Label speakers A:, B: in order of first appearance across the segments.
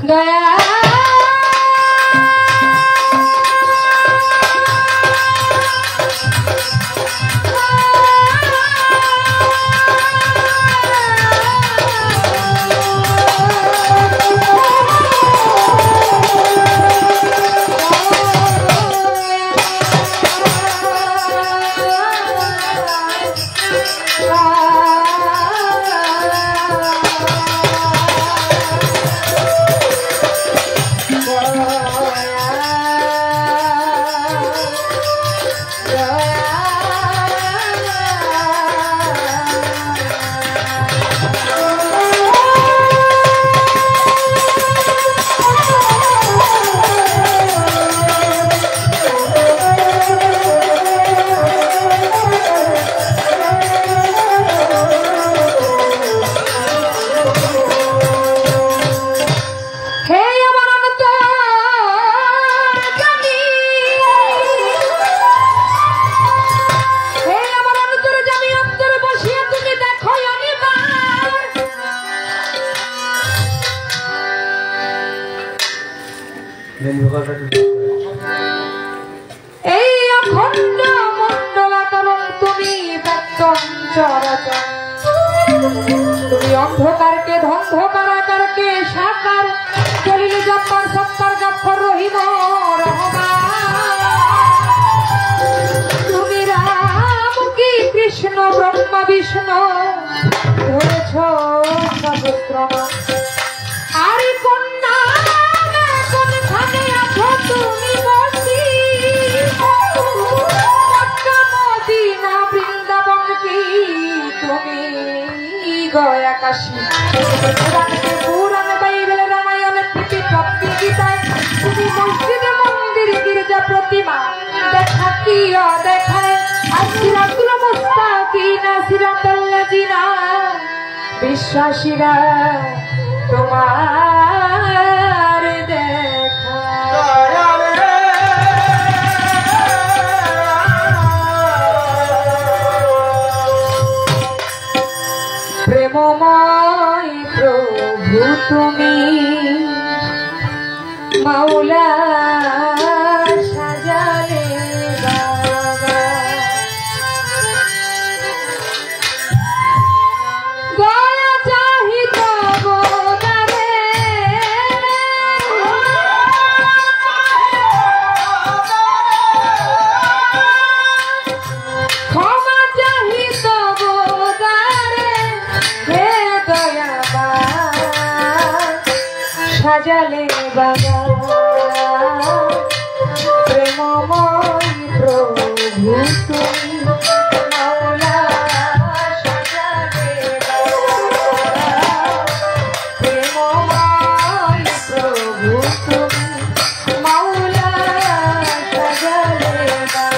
A: দয়া এই অখণ্ড মণ্ডলাকারং তুমি ব্যক্তং চরাচর তুমি অন্ধকারকে ধন্ধকারাকারকে সাকার জলিল জব্বার সত্তার গফ্ফর রহিম রহমান তুমি রাম কি কৃষ্ণ ব্রহ্মা বিষ্ণু ধরেছ সহস্রনাম আর কোন নামে কোনখানে আছো তুমি বসি মক্কা মদিনা বৃন্দাবন কি তুমি গয়া কাশী পুরাণ বাইবেল রামায়ণ থেকে ভক্তি গীতায় তুমি মসজিদ মন্দির গির্জা প্রতিমা দেখা কি দেখায় আর সিরাতুল মুস্তাকিনা সিরাতাল্লাযিনা বিশ্বাসীরা তোমার দেখা প্রেমময় প্রভু তুমি মাওলা সাজালে বাবা দয়া চাহিত সাজালে বাবা প্রেমময় প্রভু তুমি মাওলা সাজালে বাবা প্রেমময় প্রভু তুমি মাওলা সাজালে বাবা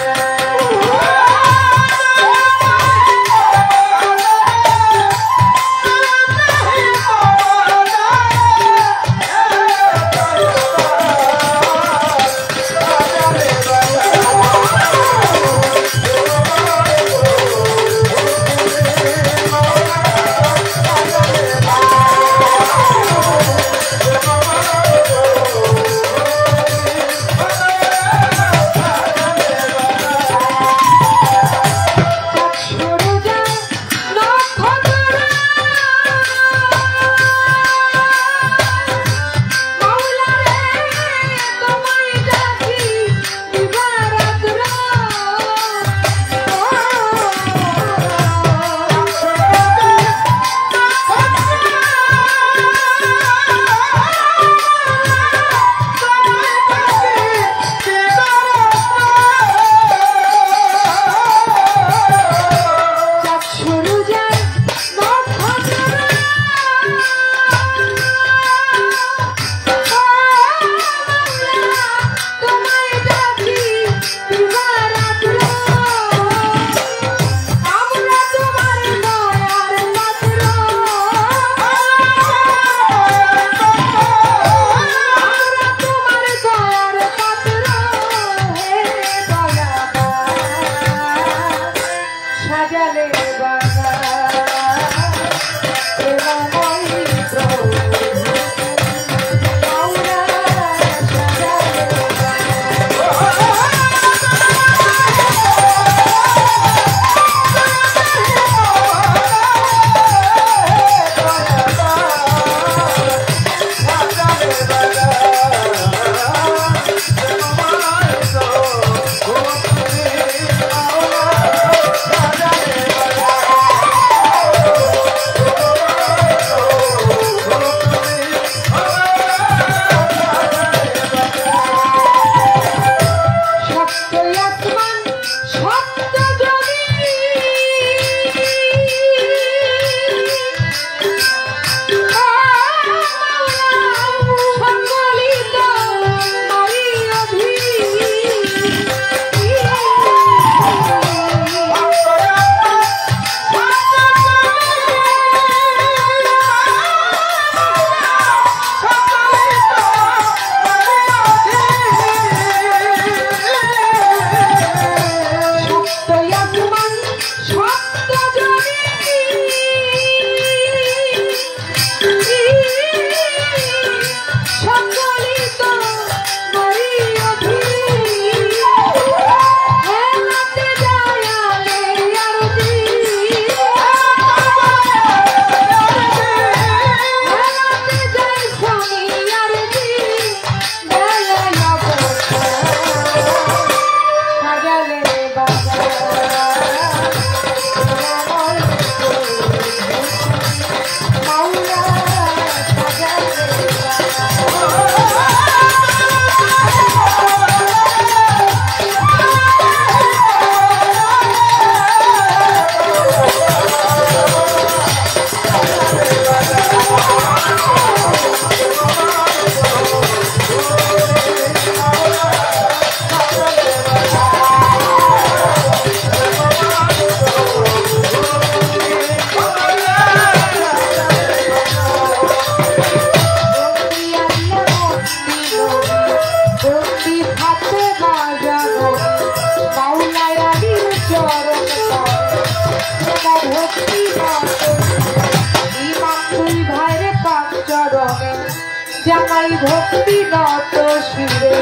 A: জামাই ভক্তি নত শিরে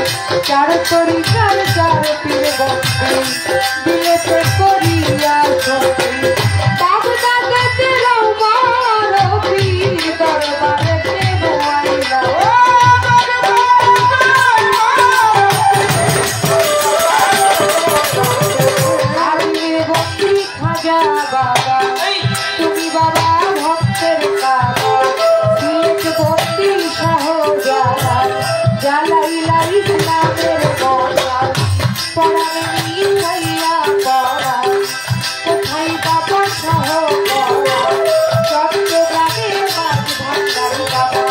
A: চার তরিকার চার পীর ভক্তি দিলেতে করিয়া শক্তি বাগদাদেতে রহমান পীর দরবারেতে মোয়াইলা আলির ভক্তি খাজা বাবা তুমি বাবা ভক্তের কাবা দিলেতে ভক্তি জালাইলা ইসলামের বলা পড়ালে নিয়া পড়া কোথায় বাবা সহ পড়া চট্টগ্রামে মাছ ভান্ডার বাবা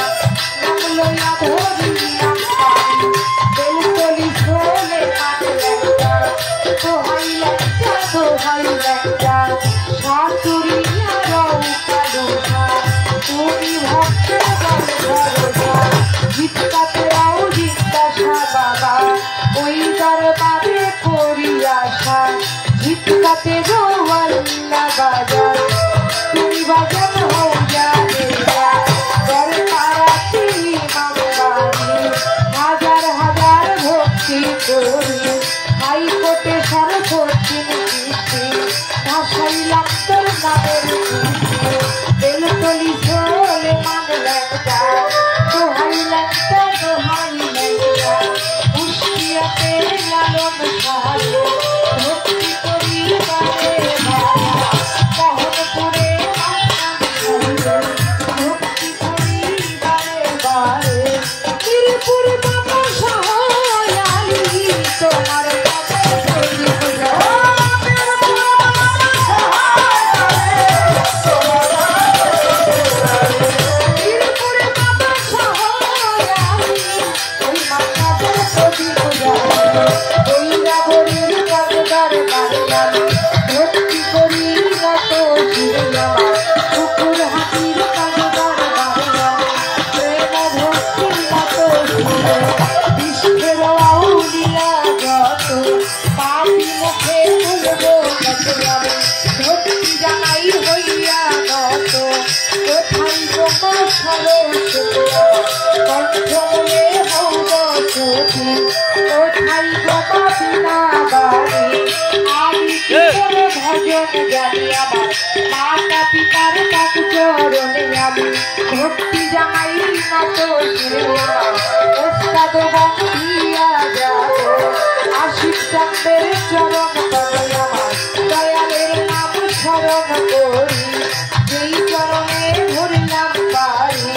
A: নাম লইয়া ধরিয়া বেলতলি ছোলে মানলেটা দোহাই লেটা শাশুড়িয়া রৌকা দুষা তুমি ভক্তের ভরসা জিতকাতে রাও জিজ্ঞাসা বাবা ওই দরবারে করি আশা জিতকাতে রোয়াল্লা বাজার তুমি বাজার হও জানেরা দরবারাতে ইমামবাড়ি হাজার হাজার ভক্তি করি হাইকোর্টে সরস্বতী কৃষ্টি ভাসাইলাম তোর নামের কৃষ্টি বেলতলি ঝোলে মানলেটা দোহাইলেটা দোহাইলেটা মুশকিয়াতে লালন সাহায্য ভক্তি করি বারে বারে মোহনপুরে ভক্তি করি বারে বারে মিরপুর বাবা সহায়ালি তোমার মাতা পিতার কাক চরণে আমি ভক্তি জানাই নত শিরে ওস্তাদ বন্ধিয়া যাব আশিক চন্দ্রের চরণ তবে আমার দয়ালের নাম স্মরণ করি যেই চরণে ধরলাম পারি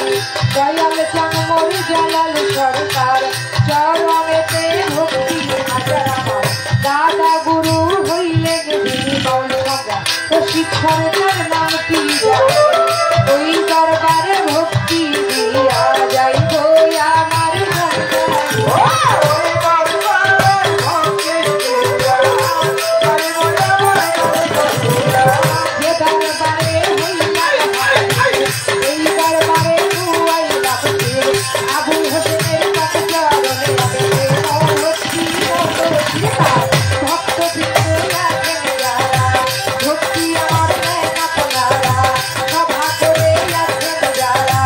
A: দয়াল জন্মর জালাল সরকার চরণেতে ভক্তি হাজার আমার দাদা গুরু হইলেন বিমল সাজা শিক্ষার নাম কি ওই দরবারে ভক্তি দিয়া যাইব আমার যে দরবারে এই দরবারে আবু হোসেনের কাছে ভক্ত ভক্তি আমার সভা করে আছেন যারা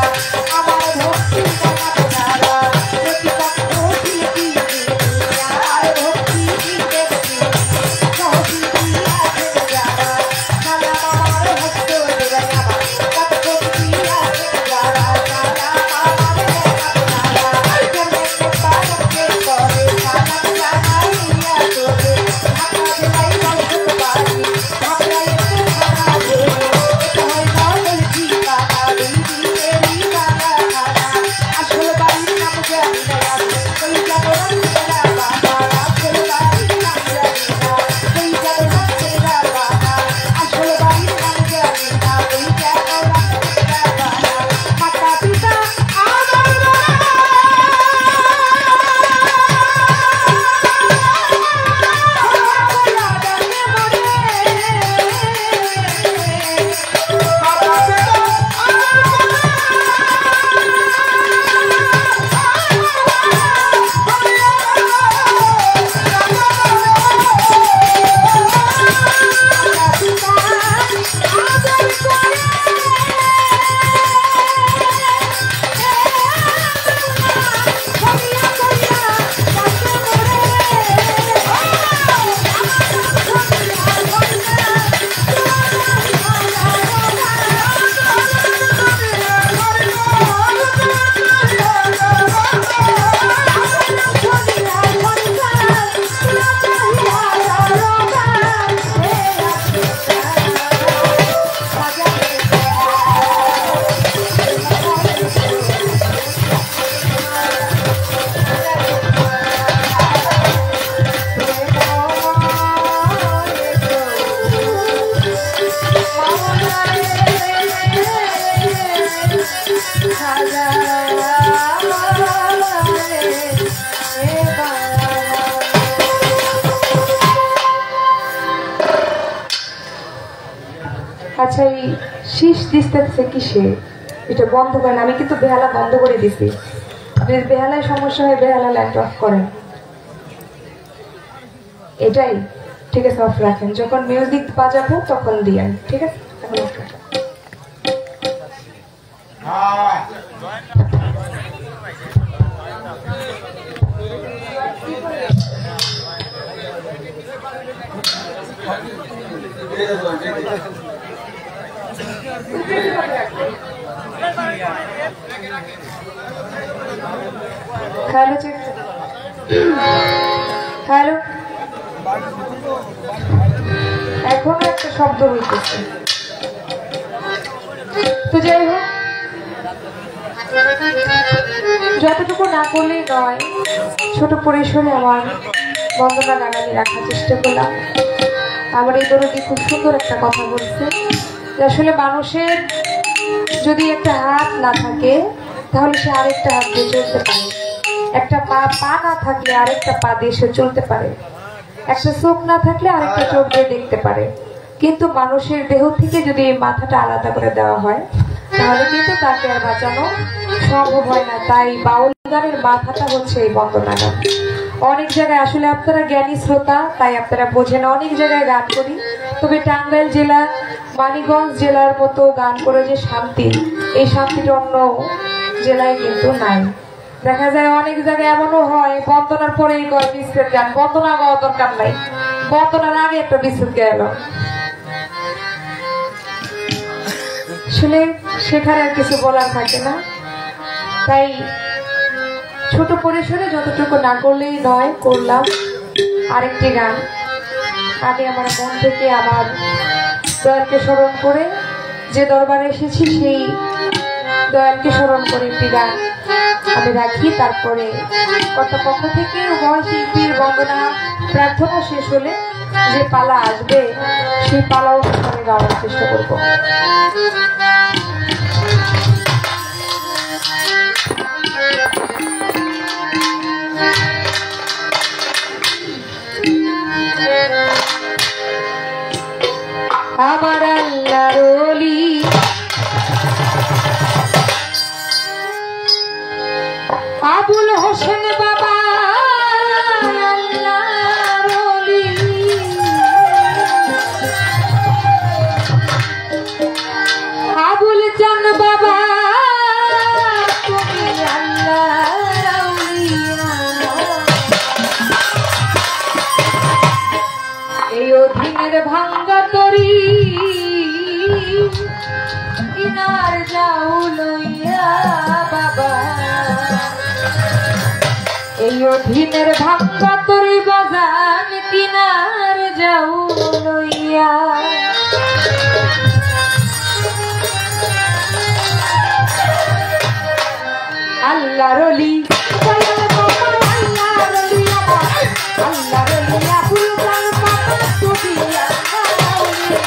A: আচ্ছা, এই শীষ দিচ্ছে কিসে? এটা বন্ধ করেন। আমি কিন্তু বেহালা বন্ধ করে দিছি। আপনি বেহালায় সমস্যা হয় বেহালা লাইট অফ করেন। এটাই ঠিক আছে, অফ রাখেন। যখন মিউজিক বাজাবো তখন দিয়েন, ঠিক আছে? এখন অফ রাখেন। Hello, check. হ্যালো, এখনো একটা শব্দ হইতেছে। তো যাই হোক, যতটুকু না করলেই নয়, ছোট পরিসরে আমার বন্দনা গান আমি রাখার চেষ্টা করলাম। আমার এই দরদি খুব সুন্দর একটা কথা বলছে যে আসলে মানুষের যদি একটা হাত না থাকে তাহলে সে আরেকটা হাত দিয়ে চলতে পারে, একটা পা না থাকলে আরেকটা পা দিয়ে সে চলতে পারে, একটা চোখ না থাকলে আরেকটা চোখ দিয়ে দেখতে পারে। কিন্তু মানুষের দেহ থেকে যদি এই মাথাটা আলাদা করে দেওয়া হয় তাহলে কিন্তু তাকে আর বাঁচানো সম্ভব হয় না। তাই বাউল গানের মাথাটা হচ্ছে এই বন্দনা গান। অনেক জায়গায় আসলে আপনারা জ্ঞানী শ্রোতা, তাই আপনারা বোঝেন, অনেক জায়গায় গান করি, তবে টাঙ্গাইল জেলা, মানিকগঞ্জ জেলার মতো গান করে যে শান্তি, এই শান্তিটা অন্য জেলায় কিন্তু নাই। দেখা যায় অনেক জায়গায় এমনও হয় বন্দনার পরেই গয় বিচ্ছেদ গান। বন্দনা গাওয়া দরকার নাই, বন্দনার আগে একটা বিচ্ছেদ গেল। আসলে সেখানে আর কিছু বলার থাকে না। তাই ছোট পরিসরে যতটুকু না করলেই নয়, করলাম আরেকটি গান। আমি আমার মন থেকে আমার দয়ালকে স্মরণ করে, যে দরবারে এসেছি সেই দয়ালকে স্মরণ করে একটি গান আমি রাখি। তারপরে কর্তৃপক্ষ থেকে উভয় শিল্পীর বন্দনা প্রার্থনা শেষ হলে যে পালা আসবে সেই পালা অনুষ্ঠানে গাওয়ার চেষ্টা করব। আমার আল্লাহর ওলি আবুল হোসেন বাবা, আল্লাহর ওলি আবুল চান বাবা, তুমি আল্লাহর আউলিয়া। এই অধীনের ভাঙ্গা তরি কিনার যাও লইয়া বাবা, এই অধীনের ভাঙ্গা তরি বাজান কিনার যাও লইয়া। আল্লাহর ওলি আল্লাহর ওলি আল্লাহর ওলি আবুল চান বাবা, তুমি আল্লাহর আউলিয়া।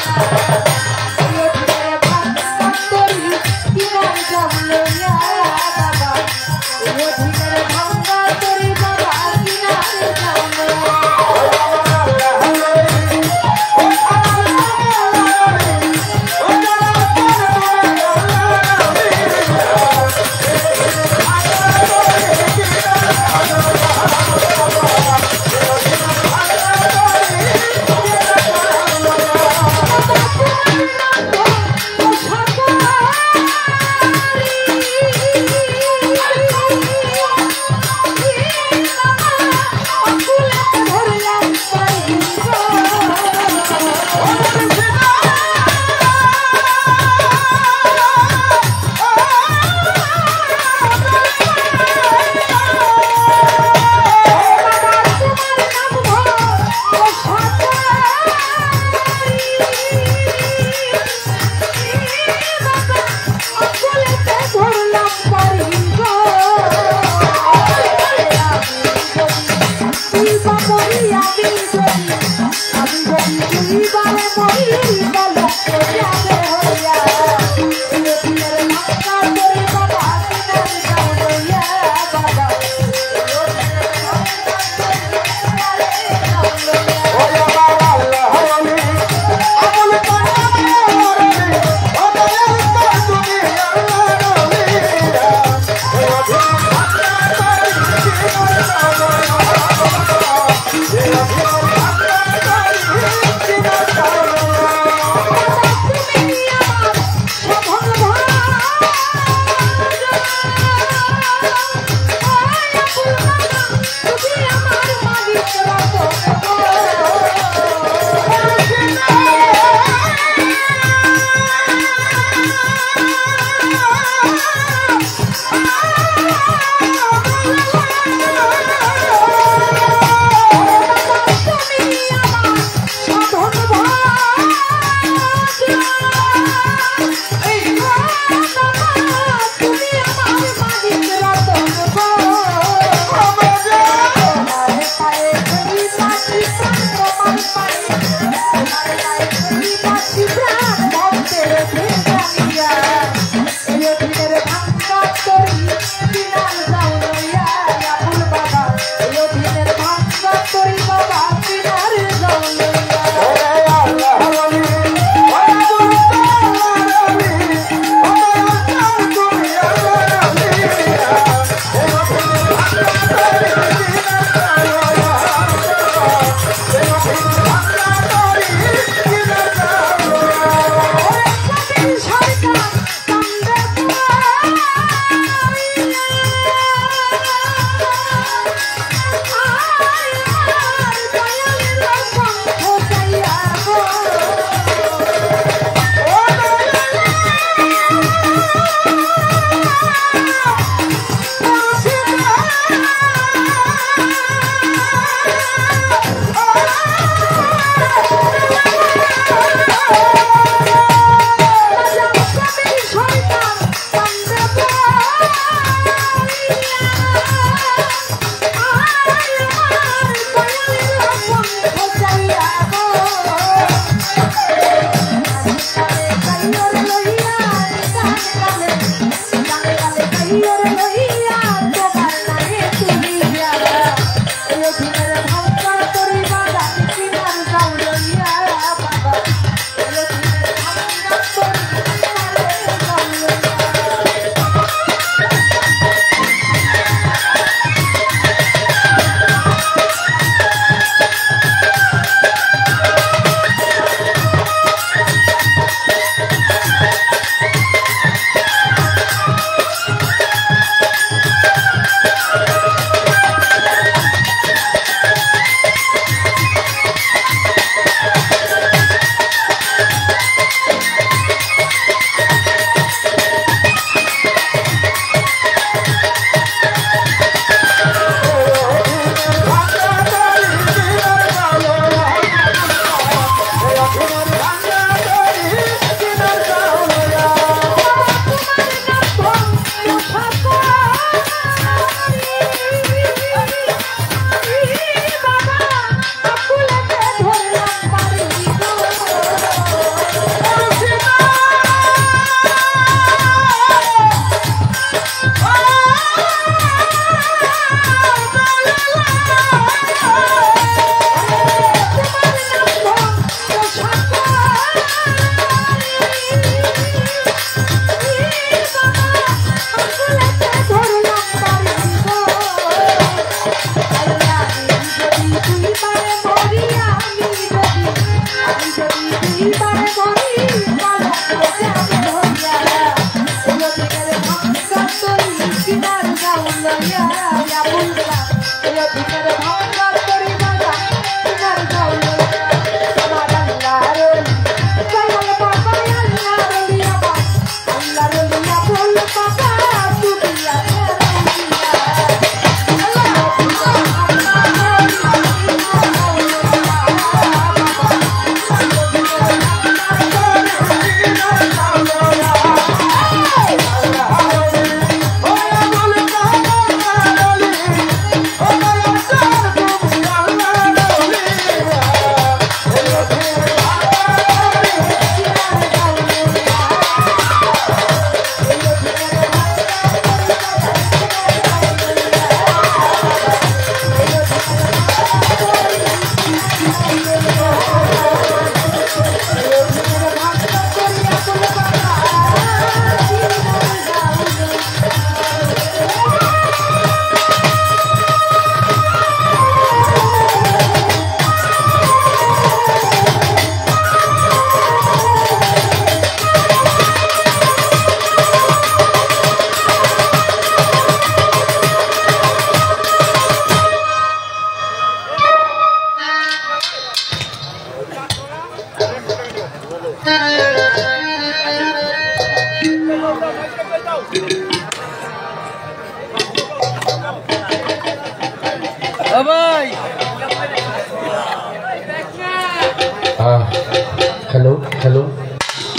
B: हेलो हेलो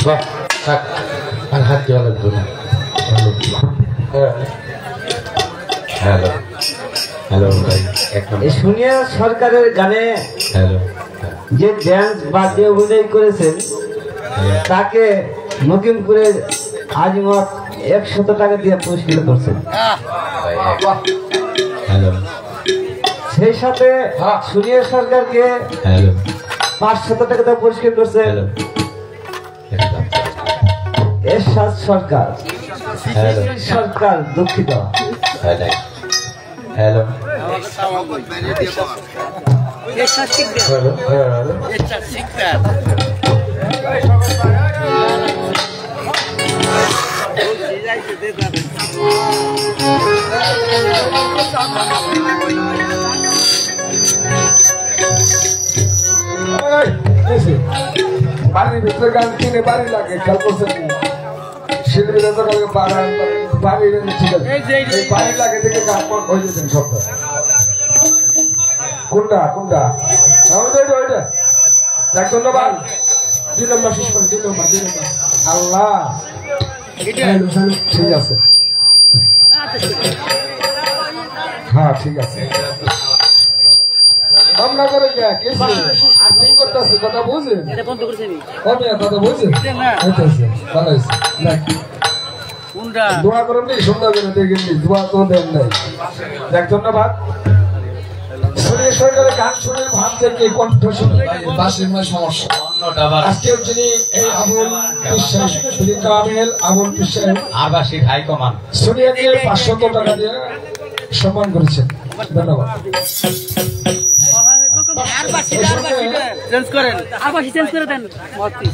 B: वाह আর হাত দেওয়া লাগবে না হ্যালো হ্যালো ভাই
C: এই শুনিয়া সরকারের গানে
B: হ্যালো
C: যে ড্যান্স বাদ্যে অভিনয় করেছেন তাকে মুকিমপুরের আজিমত 100 টাকা দিয়ে পুরস্কৃত করছেন।
B: হ্যালো
C: সেই সাথে শুনিয়া সরকারকে
B: হ্যালো
C: 500 টাকা দিয়ে পুরস্কৃত করছে
B: হ্যালো
C: এরশাদ সরকার।
B: হ্যালো
C: সরকার দুঃখিত।
B: হ্যালো হ্যালো
D: বাড়ির ভিতরে গান কিনে বাড়ি লাগে খেয়াল করছেন শিল্পীরা তো কালকে বাড়ি ঠিক আছে এই বাড়ি লাগে থেকে গান হয়ে যেতেন সবটা কোনটা কোনটা আমাদের ওইটা দেখ ধন্যবাদ 2 নম্বর শেষ করে 2 নম্বর আল্লাহ ঠিক আছে হ্যাঁ ঠিক আছে আমরা করে কি করতেছে কথা বুঝেন কবে কথা বুঝেন ভালো হয়েছে দোয়া করেন নি সুন্দর করে দেখেন নি দোয়া তো দেন নাই দেখ ধন্যবাদ শরীর সরকারের গান শুনে ভাবছে কি কণ্ঠ শুনে বাসের সমস্যা আজকে যিনি এই আবুল বিশ্বাস কামেল আবুল বিশ্বাস
B: আবাসিক হাইকমান
D: শুনিয়াকে 500 টাকা দিয়ে সম্মান করেছেন ধন্যবাদ।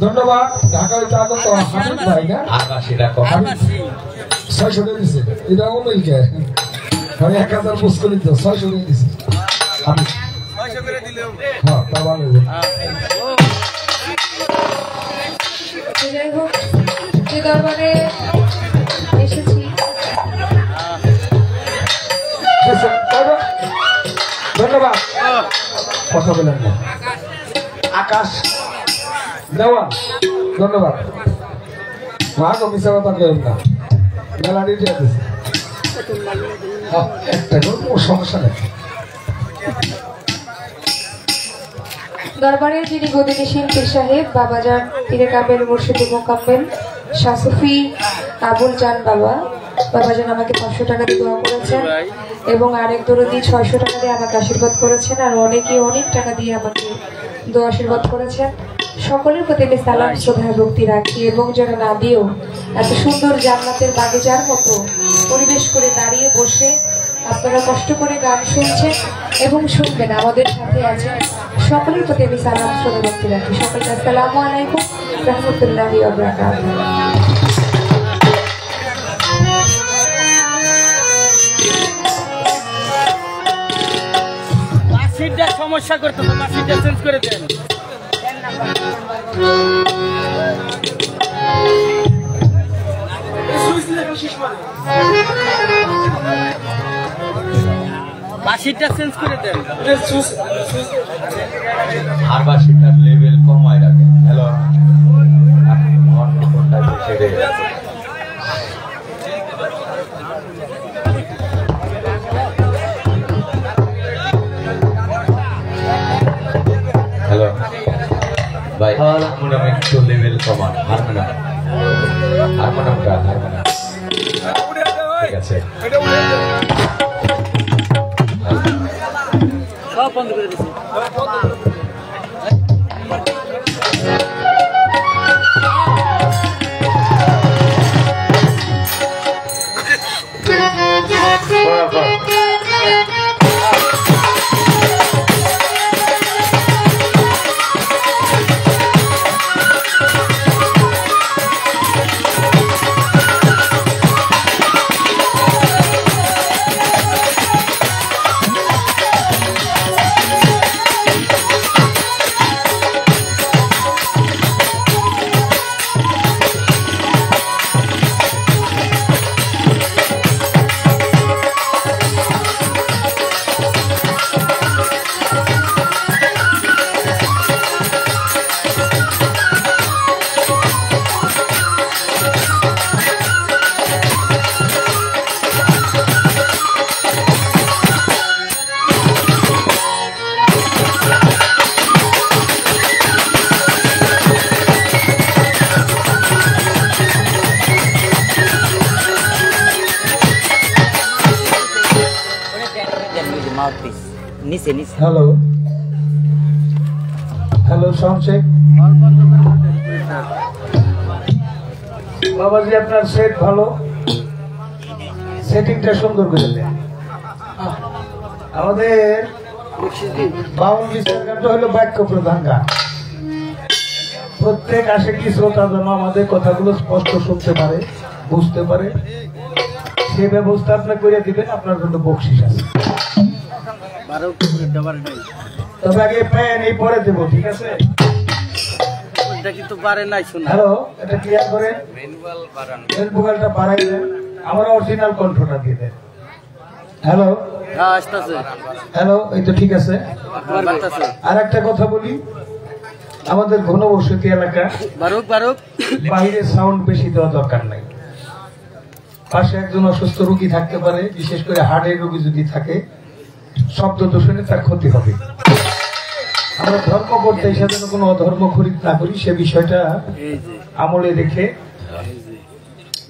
D: ধন্যবাদ ঢাকার আগত হামিদ ভাই না 600 টাকা দিছে এটা অমিল কে আমি 1000 পোস্ট করে দিতে 600 টাকা দিছে আমি 600 করে দিলেও হ্যাঁ তা ভালো
A: যাই হোক যে দরবারে এসেছি
D: ধন্যবাদ কথা বলেন না আকাশ দেওয়ান ধন্যবাদ মা গো মিশা কথা কেন না মেলাডি দিয়ে দিছে একটা কোনো সমস্যা নেই।
A: দরবারে যিনি গদিনীশীল পীর সাহেব বাবাজান পীরে কামেল মুর্শিদ মোকাম্মেল শাসুফি আবুল জান বাবাজান আমাকে 500 টাকা দিয়ে দোয়া করেছেন এবং আরেক দরদি 600 টাকা দিয়ে আমাকে আশীর্বাদ করেছেন আর অনেকে অনেক টাকা দিয়ে আমাকে দোয়া আশীর্বাদ করেছেন। সকলের প্রতি আমি সালাম শ্রদ্ধা ভক্তি রাখি এবং যারা না দিয়েও এত সুন্দর জান্নাতের বাগিচার মতো পরিবেশ করে দাঁড়িয়ে বসে আপনারা কষ্ট করে গান শুনছেন এবং শুনবেন আমাদের সাথে আছেন সকলের প্রতি আমি সালাম শ্রদ্ধা ভক্তি রাখি। সকলকে আসসালামু আলাইকুম রহমতুল্লাহি ওয়া বারাকাতুহু।
E: সমস্যা করতেছে, বাসিটা চেঞ্জ করে দেন। বাসিটা চেঞ্জ করে দেন।
B: আর বাসিটার লেভেল কমায় রাখেন। হ্যালো, হ্যালো ভাই, হারমোনিয়াম একটু লেভেল কমান। হারমোনিয়ামটা ঠিক আছে।
E: সব বন্ধ করে দিচ্ছি।
C: Hello hello, sound check. বাবাজি আপনার সেট ভালো, সেটিংটা সুন্দর করে দেন। আমাদের বাউল বিচার গানটা হলো বাক্য প্রধান গান। প্রত্যেক আশিকি শ্রোতা যেন আমাদের কথাগুলো স্পষ্ট শুনতে পারে, বুঝতে পারে, সে ব্যবস্থা আপনি করে দিবেন। আপনার জন্য বকশিস আছে, তবে আগে প্যান এই পরে দেবো, ঠিক আছে? হ্যালো, এটা ক্লিয়ার করে ভোকালটা বাড়াই দেন, আমার অরিজিনাল কণ্ঠটা দিয়ে দেন। হ্যালো হ্যালো, এই তো ঠিক আছে। আর একটা কথা বলি, আমাদের ঘনবসতি এলাকা, বাইরে সাউন্ড বেশি দেওয়া দরকার নাই। পাশে একজন অসুস্থ রোগী থাকতে পারে, বিশেষ করে হার্টের রোগী যদি থাকে, শব্দ দূষণে তার ক্ষতি হবে। আমরা ধর্ম করতে হিসাবে কোনো অধর্ম খরিদ না করি, সে বিষয়টা আমলে রেখে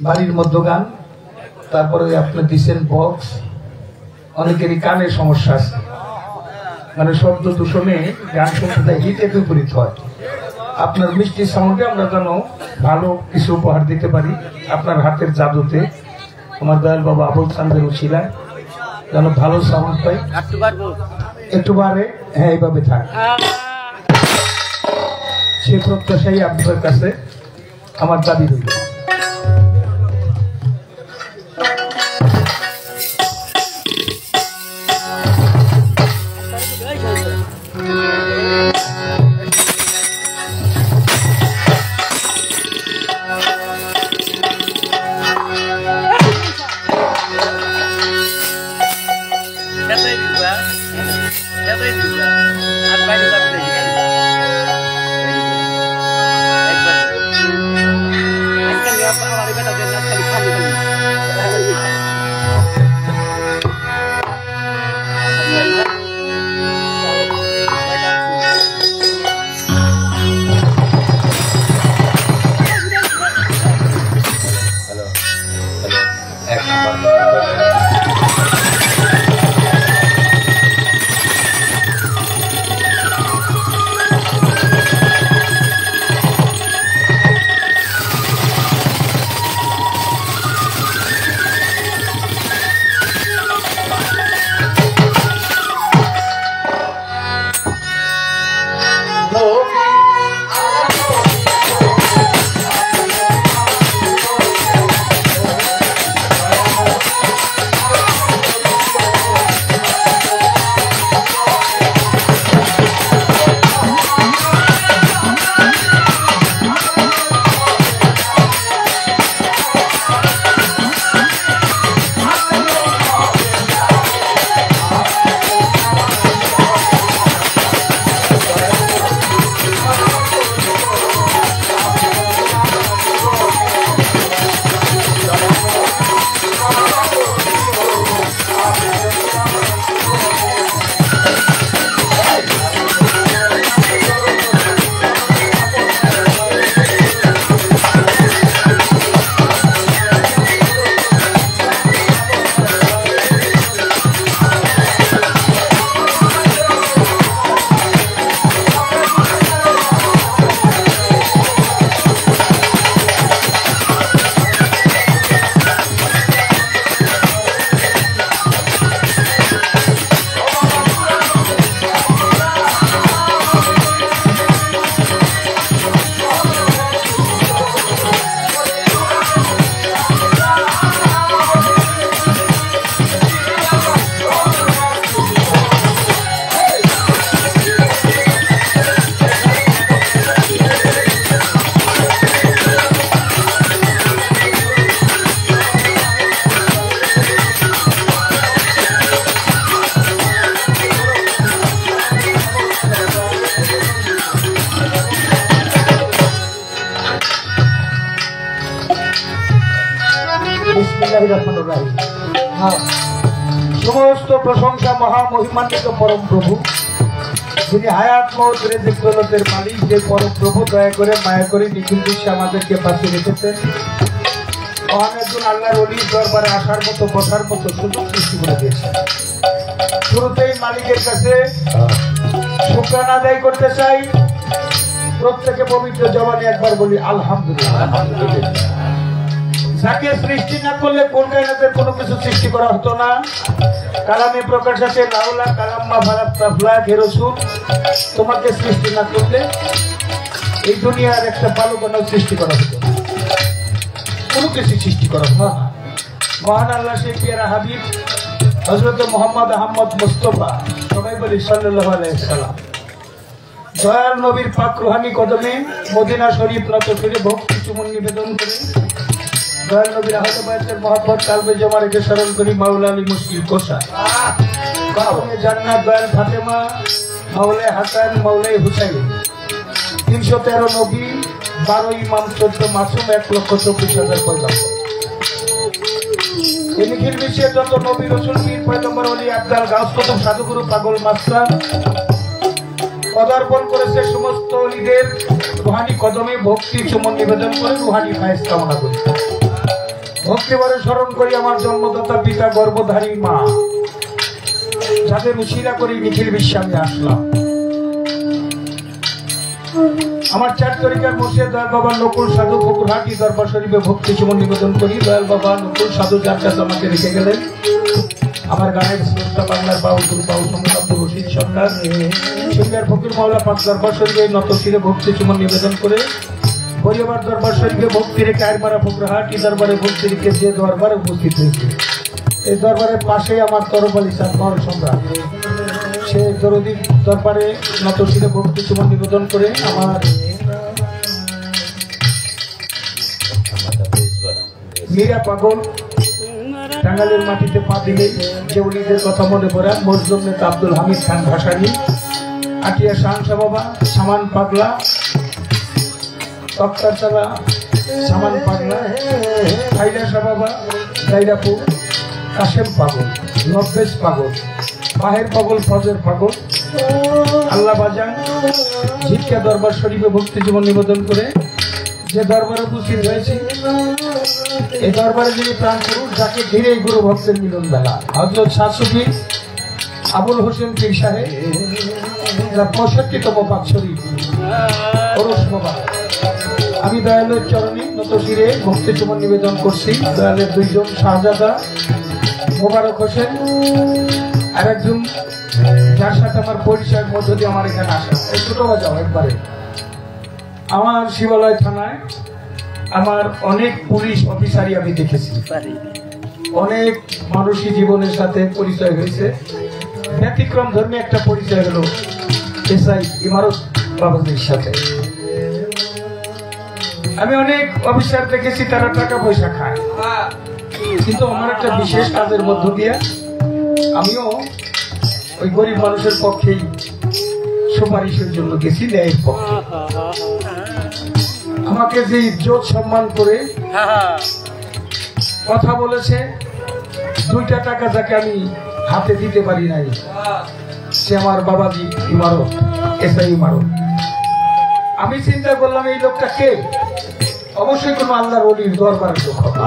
C: বাড়ির মধ্যে গান, তারপরে আপনার দিচ্ছেন বক্স, অনেকেরই কানের সমস্যা আছে, মানে শব্দ দূষণে গান শুনতে হিতে বিপরীত হয়। আপনার মিষ্টি সাউন্ডে আমরা যেন ভালো কিছু উপহার দিতে পারি, আপনার হাতের জাদুতে আমার দয়াল বাবা আবুল চান্দের উছিলায় যেন ভালো সাউন্ড পাই। একটু বারে, হ্যাঁ এইভাবে থাক, সে প্রত্যাশাই আপনার কাছে আমার দাবি রইল। সমস্ত প্রশংসা মহামহিমান্বিত পরম প্রভু, যিনি হায়াত মওত রিজিক দৌলতের মালিক, যে পরম প্রভু দয়া করে মায়া করে নিখিল বিশ্বে আমাদেরকে বাঁচিয়ে রেখেছেন। মহান একজন আল্লাহর ওলির দরবারে আসার মতো বসার মতো সুযোগ সৃষ্টি করে দিয়েছেন। শুরুতেই মালিকের কাছে শুকরানা আদায় করতে চাই। প্রত্যেকে পবিত্র জবানে একবার বলি আলহামদুলিল্লাহ। যাকে সৃষ্টি না করলে কোন কায়নাতের কোনো কিছু সৃষ্টি করা হতো না। কালামে প্রকাশ আছে লাউলা কালাম্মা ফালাফলা রাসূল, তোমাকে সৃষ্টি না করলে এই দুনিয়ার একটা বালুকণাও সৃষ্টি করা হতো না, কোনো কিছু সৃষ্টি করা হতো না। মহান আল্লাহ সেই পিয়ারা হাবিব হযরত মুহাম্মদ আহমদ মুস্তাফা, সবাই বলি সাল্লাল্লাহু আলাইহি সাল্লাম, দয়াল নবীর পাক রুহানি কদমে মদিনা শরীফ নত করে ভক্তি চুমন নিবেদন করে দয়াল নবীর আহলে বায়াতের মহব্বত কালবে জমা রেখে স্মরণ করি মাওলা আলী মুশকিল কোষা, কারণে জান্নাত দয়াল ফাতেমা, মাওলায়ে হাসান, মাওলায়ে হুসাইন, 313 নবী, 12 ইমাম, 14 মাসুম, 1,24,000 পয়গম্বর। এই নিখিল বিশ্বের যত নবী রাসূল পীর পয়গম্বর ওলি আব্দাল গাউস কুতুব সাধুগুরু পাগল মাস্টার পদার্পণ করেছে সমস্ত ওলিদের রুহানি কদমে ভক্তি চুমন নিবেদন করে রুহানি ফায়েজ কামনা করি। ভক্তিভরে স্মরণ করি আমার জন্মদাতা পিতা গর্ভধারী মা, যাদের উশিলা করি নিখিল বিশ্বে আমি আসলাম। আমার 4 তরিকার মুর্শিদ দয়াল বাবা নকুল সাধু ফকুরহাটি দরবার শরীফে ভক্তি চুমন নিবেদন করি। দয়াল বাবা নকুল সাধু যার কাছে আমাকে রেখে গেলেন, আমার গানের শ্রেষ্ঠ বাংলার বাউল গুরু বাউল সম্রাট আব্দুল রশিদ সরকার, সিঙ্গার ফকির মাওলা পাক দরবার শরীফে নত শিরে ভক্তি চুমন নিবেদন করে পরিবার দরবার শরীফে ভক্তি রেখে আইরমারা ফকুরহাটি দরবারে ভক্তি রেখে যে দরবারে উপস্থিত হয়েছে, এই দরবারের পাশেই আমার তরফালি সাত মহল সম্রাট, সে দরদি দরবারে নত শিরে ভক্তি চুমন নিবেদন করে আমার মীরা পাগল টাঙ্গালের মাটিতে পা দিলেই যে উলিদের কথা মনে পড়ে মজলুম নেতা আব্দুল হামিদ খান ভাসানী, আটিয়া শাহনশাহ বাবা, সামান পাগলা, তক্তার চালা সামান পাগলা, ফাইলা শাহ বাবা, দাইরাপুর, কাশেম পাগল, নব্বেশ পাগল, মাহের পাগল, ফজর পাগল, আল্লাহ বাজান ঝিটকা দরবার শরীফে ভক্তি জীবন নিবেদন করে যে দরবারে উপস্থিত হয়েছি, এই দরবারে যিনি প্রাণ পুরুষ, যাকে ঘিরে গুরু ভক্তের মিলন বেলা, হযরত শাহ সুফি আবুল হোসেন পীর সাহেব, 65তম পাক শরীফ ওরস বাবা। আমি দয়ালের চরণে নত শিরে ভক্তি চুমন নিবেদন করছি। দয়ালের 2 জন শাহজাদা মোবারক হোসেন আর একজন, যার সাথে আমার পরিচয়ের মধ্য দিয়ে আমার এখানে আসা। ছোট বাজাও একবারে আমার শিবালয় থানায় আমার অনেক পুলিশ অফিসারই আমি দেখেছি, অনেক মানুষই জীবনের সাথে পরিচয় হয়েছে। ব্যতিক্রম ধর্মী একটা পরিচয় হলো এসআই ইমারত বাবাজির সাথে। আমি অনেক অফিসার দেখেছি তারা টাকা পয়সা খায়, কিন্তু আমার একটা বিশেষ কাজের মধ্য দিয়ে আমিও ওই গরিব মানুষের পক্ষেই সুপারিশের জন্য গেছি, ন্যায়ের পক্ষে। আমাকে যে ইজ্জত সম্মান করে কথা বলেছে, 2টা টাকা যাকে আমি হাতে দিতে পারি নাই, সে আমার বাবাজি ইমারত, এসআই ইমারত। আমি চিন্তা করলাম এই লোকটা কে, অবশ্যই কোনো আল্লাহর ওলির দরবারের লোক হবে।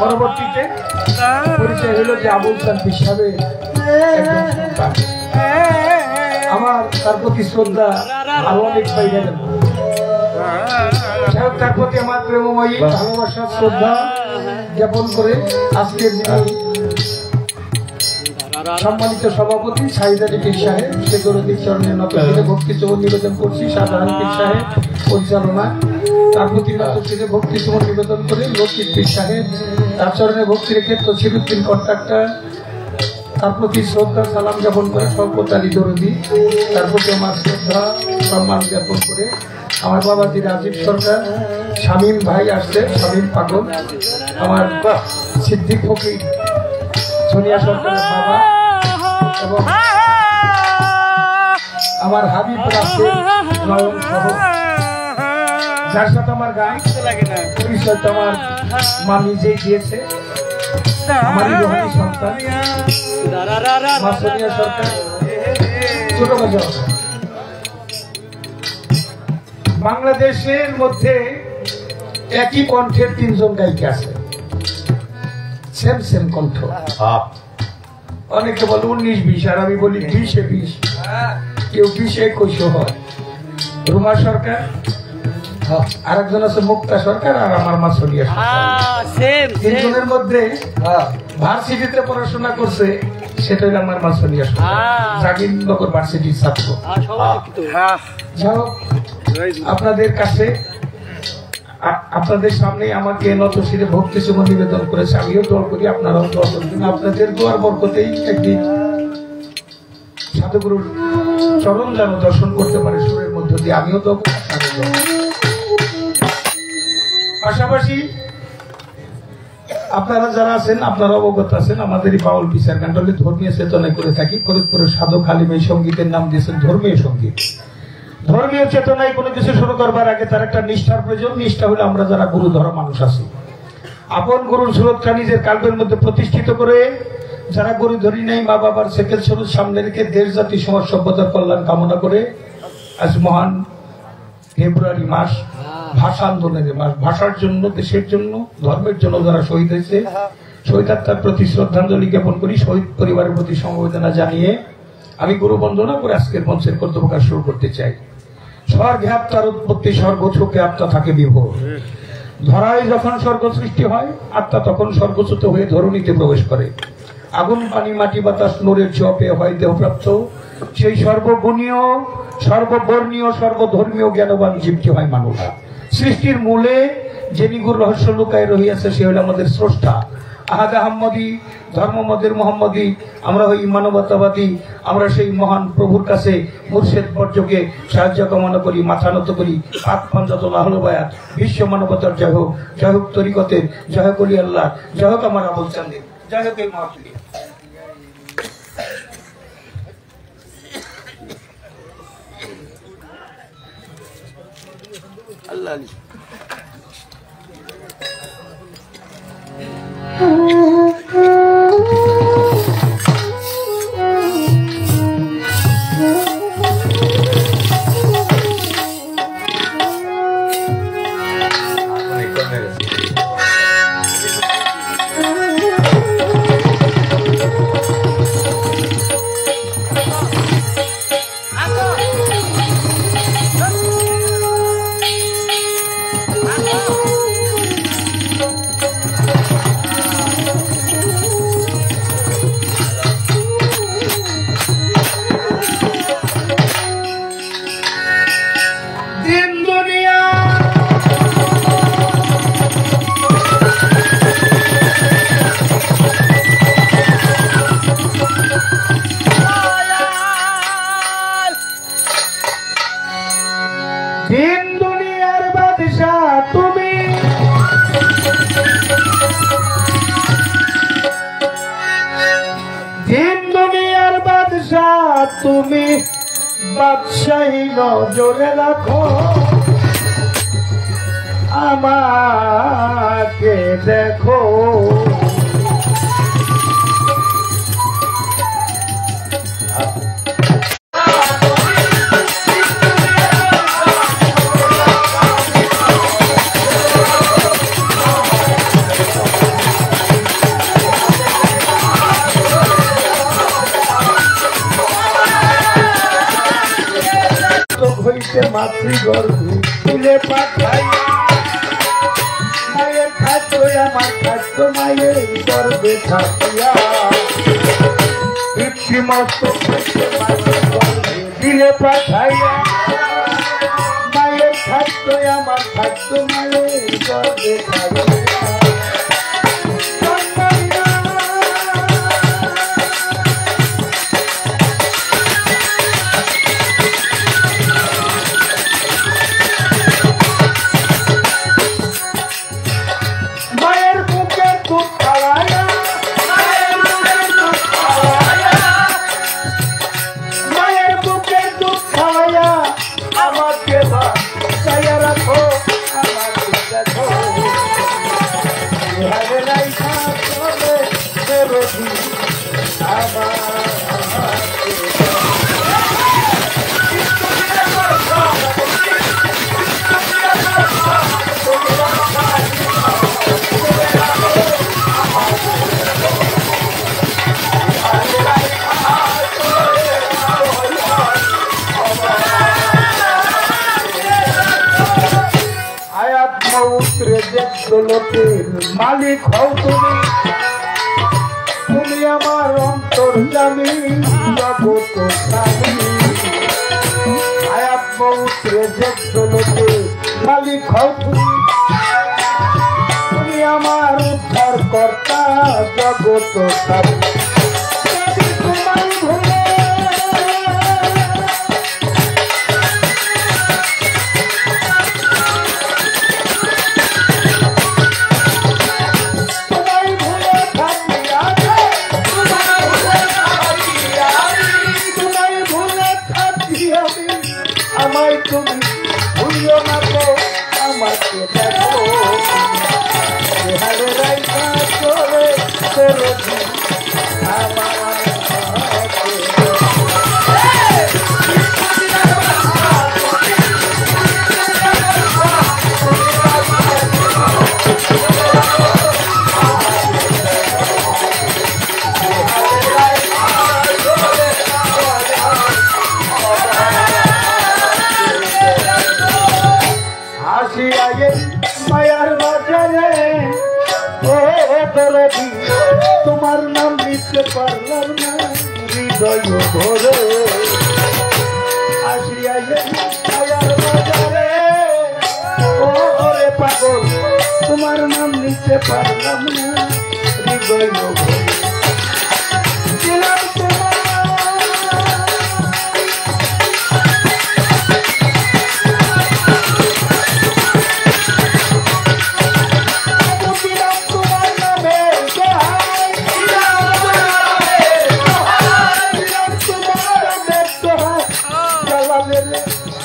C: পরবর্তীতে পরিচয় হলো যে আবুল সান্তির সাহেবের একজন সন্তান। আমার তার প্রতি শ্রদ্ধা আরো অনেক পাই গেল, তার প্রতি আমার প্রেমময়ী ভালোবাসা শ্রদ্ধা জ্ঞাপন করে আজকের যিনি সম্মানিত সভাপতি শাহিদ আলী পীর সাহেব, সে গরুদিক চরণে নত শিরে ভক্তি চুমন নিবেদন করছি। শাহজাহান পীর সাহেব পরিচালনা, তার প্রতি নত শিরে ভক্তি চুমন নিবেদন করে লতিফ পীর সাহেব, তার চরণে ভক্তি রেখে তসিরুদ্দিন কন্ট্রাক্টর, তার প্রতি শ্রদ্ধা সালাম জ্ঞাপন করে শওকত আলী দরদি, তার প্রতি আমার শ্রদ্ধা সম্মান জ্ঞাপন করে আমার বাবাজি রাজীব সরকার, শামীম ভাই আসছে, শামীম পাগল, আমার সিদ্দিক ফকির, সোনিয়া সরকারের বাবা, এবং আমার হাবিব রাসেল নয়ন সহ, যার সাথে আমার গান পরিচয় আমার মা নিজেই দিয়েছে।
D: আমারই রোহানি সন্তান মা সোনিয়া সরকার, ছোট বাজার। বাংলাদেশের মধ্যে একই কণ্ঠের 3 জন গায়িকা আছে, সেম সেম কণ্ঠ। অনেকে বলে 19-20, আর আমি বলি 20-20, কেউ 20-21 হয়। রুমা সরকার, আরেকজন আছে মুক্তা সরকার, আর আমার মা সোনিয়া সরকার। 3 জনের মধ্যে ভার্সিটিতে পড়াশোনা করছে, সেটা হলো আমার মা সোনিয়া সরকার, জাগিরনগর ভার্সিটির ছাত্র। যাও আপনাদের কাছে, আপনাদের সামনে আমাকে নতশিরে ভক্তি সুমন নিবেদন করেছে, আমিও দোয়া করি, আপনারাও দোয়া করবেন। আপনাদের দোয়ার বরকতেই একদিন সাধুগুরুর চরণ যেন দর্শন করতে পারে সুরের মধ্য দিয়ে, আমিও দোয়া করি। পাশাপাশি আপনারা যারা আছেন, আপনারা অবগত আছেন, আমাদের এই বাউল বিচার গানটি ধর্মীয় চেতনায় করে থাকি। ফরিদপুরের সাধক হালিম এই সঙ্গীতের নাম দিয়েছেন ধর্মীয় সঙ্গীত। ধর্মীয় চেতনায় কোনো কিছু শুরু করবার আগে তার একটা নিষ্ঠার প্রয়োজন। নিষ্ঠা হলে আমরা যারা গুরু ধরা মানুষ আছি, আপন গুরুর সুরতটা নিজের কাল্পের মধ্যে প্রতিষ্ঠিত করে, যারা গুরু ধরি নাই, মা বাবার সেকেল স্বরূপ সামনে রেখে দেশ জাতি সমাজ সভ্যতার কল্যাণ কামনা করে আজ মহান ফেব্রুয়ারি মাস ভাষা আন্দোলনের মাস। ভাষার জন্য, দেশের জন্য, ধর্মের জন্য যারা শহীদ হয়েছে, শহীদ আত্মার প্রতি শ্রদ্ধাঞ্জলি জ্ঞাপন করি, শহীদ পরিবারের প্রতি সমবেদনা জানিয়ে আমি গুরু বন্দনা করে আজকের মঞ্চের কর্তব্য কাজ শুরু করতে চাই। স্বর্গে আত্মার উৎপত্তি, স্বর্গ ছোকে আত্মা থাকে বিভোর। ধরায় যখন স্বর্গ সৃষ্টি হয়, আত্মা তখন স্বর্গচ্যুত হয়ে ধরণীতে প্রবেশ করে। আগুন, পানি, মাটি, বাতাস, নূরের ছোঁয়াপে হয় দেহপ্রাপ্ত। সেই সর্বগুণীয়, সর্ববর্ণীয়, সর্বধর্মীয় জ্ঞানবান জীবটি হয় মানুষ। সৃষ্টির মূলে যে নিগুড় রহস্য লুকায় রহিয়াছে, সে হল আমাদের স্রষ্টা। আহাদ আহম্মদী, ধর্মমদের মোহাম্মদী, আমরা হই মানবতাবাদী। আমরা সেই মহান প্রভুর কাছে মুর্শেদ বর্জকে সাহায্য কামনা করি, মাথা নত করি, হাত পাঞ্জাত লাহল বায়াত। বিশ্ব মানবতার জয় হোক, জয় হোক তরিকতের, জয় হোক অলি আল্লাহ, জয় হোক আমার আবুল চাঁদের, জয় হোক এই মাহফিল।
E: আল্লাহ
C: তুমি বাদশাহী নজরে রাখো, আমাকে দেখো। মাতৃগর্ভে তুলে পাঠাই, মায়ের খাদ্য আমার খাদ্য, মায়ের গর্ভে থাকিয়া পিতৃমত দিলে পাঠাইয়া, মায়ের খাদ্য আমার খাদ্য, মায়ের গর্ভে থাকিয়া। দরদি আমার মালিক হও তুমি, তুমি আমার অন্তর্যামী জগত স্বামী। আয়াত মৌত্রে জগতে মালিক হও তুমি, তুমি আমার উদ্ধার কর্তা জগত স্বামী। তোমার ভুলে আমায় তুমি ভুলিও না তো, আমাকে দেখো হারে রাইকা চলে দরদি আমার মায়ার বাজারে ও দরদি তোমার নাম লিখতে পারলাম না হৃদয় ভরে। আসিয়া মায়ার বাজারে ও রে পাগল তোমার নাম লিখতে পারলাম না হৃদয় ভরে।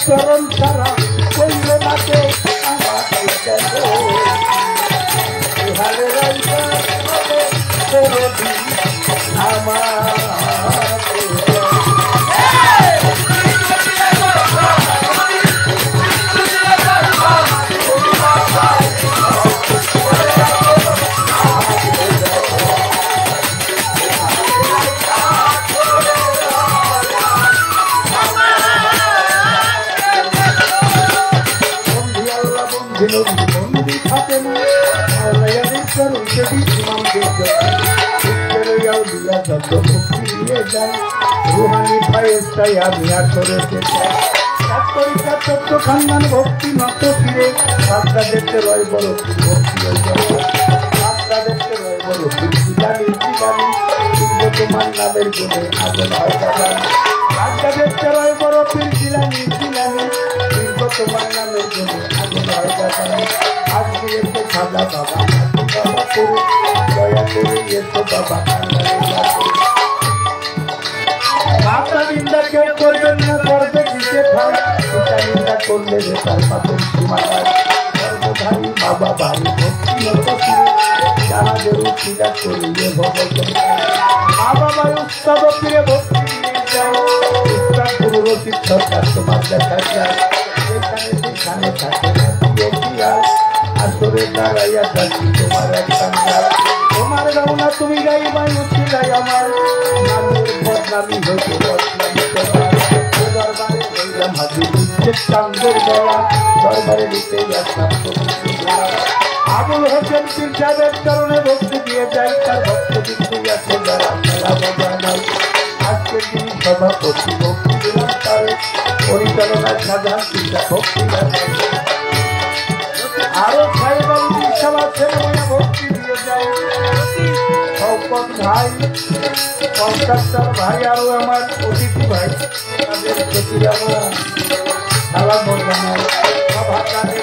C: চরণ ছাড়া কইল নাকে আমাকে দেখো হারে রাইকা দরদি আমার বন্দি থাকে না রুহানি ফায়েস্তাই আমি আসরেতে খানদান ভক্তি নত ফিরে বাচ্চা দেখতে রয় বড় ভক্তি বাচ্চা দেখতে রয় বড় জানি তোমার নামের গুণে আগুন হয় বাচ্চা দেখতে রয় বড় পীর জিলানি জিলানি তোমার নামের গুণে আগুন হয় আজকে এসে সাদা বাবা বাবা করে দয়া করে এসো বাবা মাতা নিন্দা কেউ করবেন না, করবে দিতে ভাই পিতা নিন্দা করলে রে তার পাপের সীমানায় সর্বধারী বাবা ভাই ভক্তি মতো যাহাদের উৎপীড়া করিয়ে ভগবান মা বাবার উৎসব ফিরে ভক্তি নিয়ে যায় উৎসাহ গুরু রচিত সরকার তোমার দেখা যায় সেখানে থাকে আসরে দাঁড়াইয়া থাকি তোমার এক সন্ধ্যা তোমার রওনা তুমি গাইবাই উঠিলাই আমার নামের বদনামি হইতে বদনামি তোমার দরবারে গেলাম হাজির চান্দের বেলা দরবারে দিতে আসলাম আবুল হোসেন পীর সাহেবের চরণে ভক্তি দিয়ে যাই তার ভক্ত কিন্তু আছে যারা খেলা মজা নাই আজকে তিনি সভাপতি ভক্তি দিলাম তার পরিচালনায় সাধারণ চিন্তা ভক্তি আরো সাইবাল সভা ছেলে ভক্তি দিয়ে যায় শওকত ভাই কন্ট্রাক্টর ভাই আরো আমার অতিথি ভাই তাদের প্রতি আমরা সালাম জানাই সভা কাজে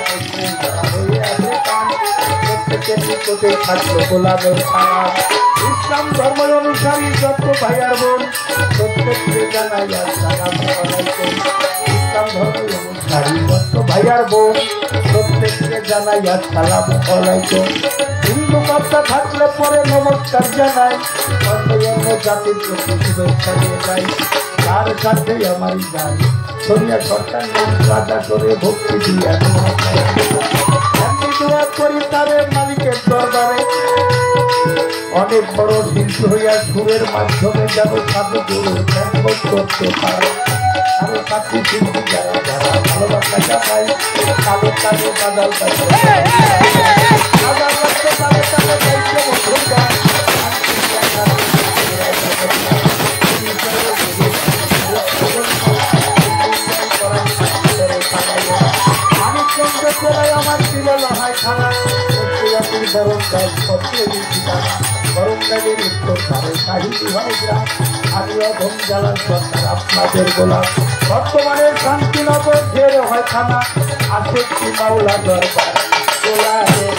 C: হয়ে আছে কান প্রত্যেকের নিকটে থাকলো গোলাপের সালাম ইসলাম ধর্ম অনুসারী যত ভাই আর বোন প্রত্যেককে জানাই আর সালাম ইসলাম ধর্ম অনুসারী তো ভাইয়ার বউ প্রত্যেককে জানাই আসসালামু আলাইকুম। হিন্দু কথা থাকলে পরে নমস্কার জানাই, অন্য জাতির প্রতি শুভেচ্ছা দিয়ে যাই। তার সাথে আমারই যাই সোনিয়া সরকার নাম রাজা করে ভক্তি দিয়ে দোয়া করি তাদের মালিকের দরবারে অনেক বড় শিল্পী হইয়া সুরের মাধ্যমে যেন সাধু গুরু করতে পারে। আরো সাথী শিল্পী যারা যারা ভালোবাসা জানাই কালো কালো বাদাল কাছে আমার ছিল লহায় খানা বরং গাছ বরং গাছের উত্তর ধারে সাহিত্য হয় গ্রাম। আমি অধম জ্বালার সরকার আপনাদের গোলাম। বর্তমানে শান্তিনগর ঢের হয় খানা আছে কি মাওলা দরবার গোলারে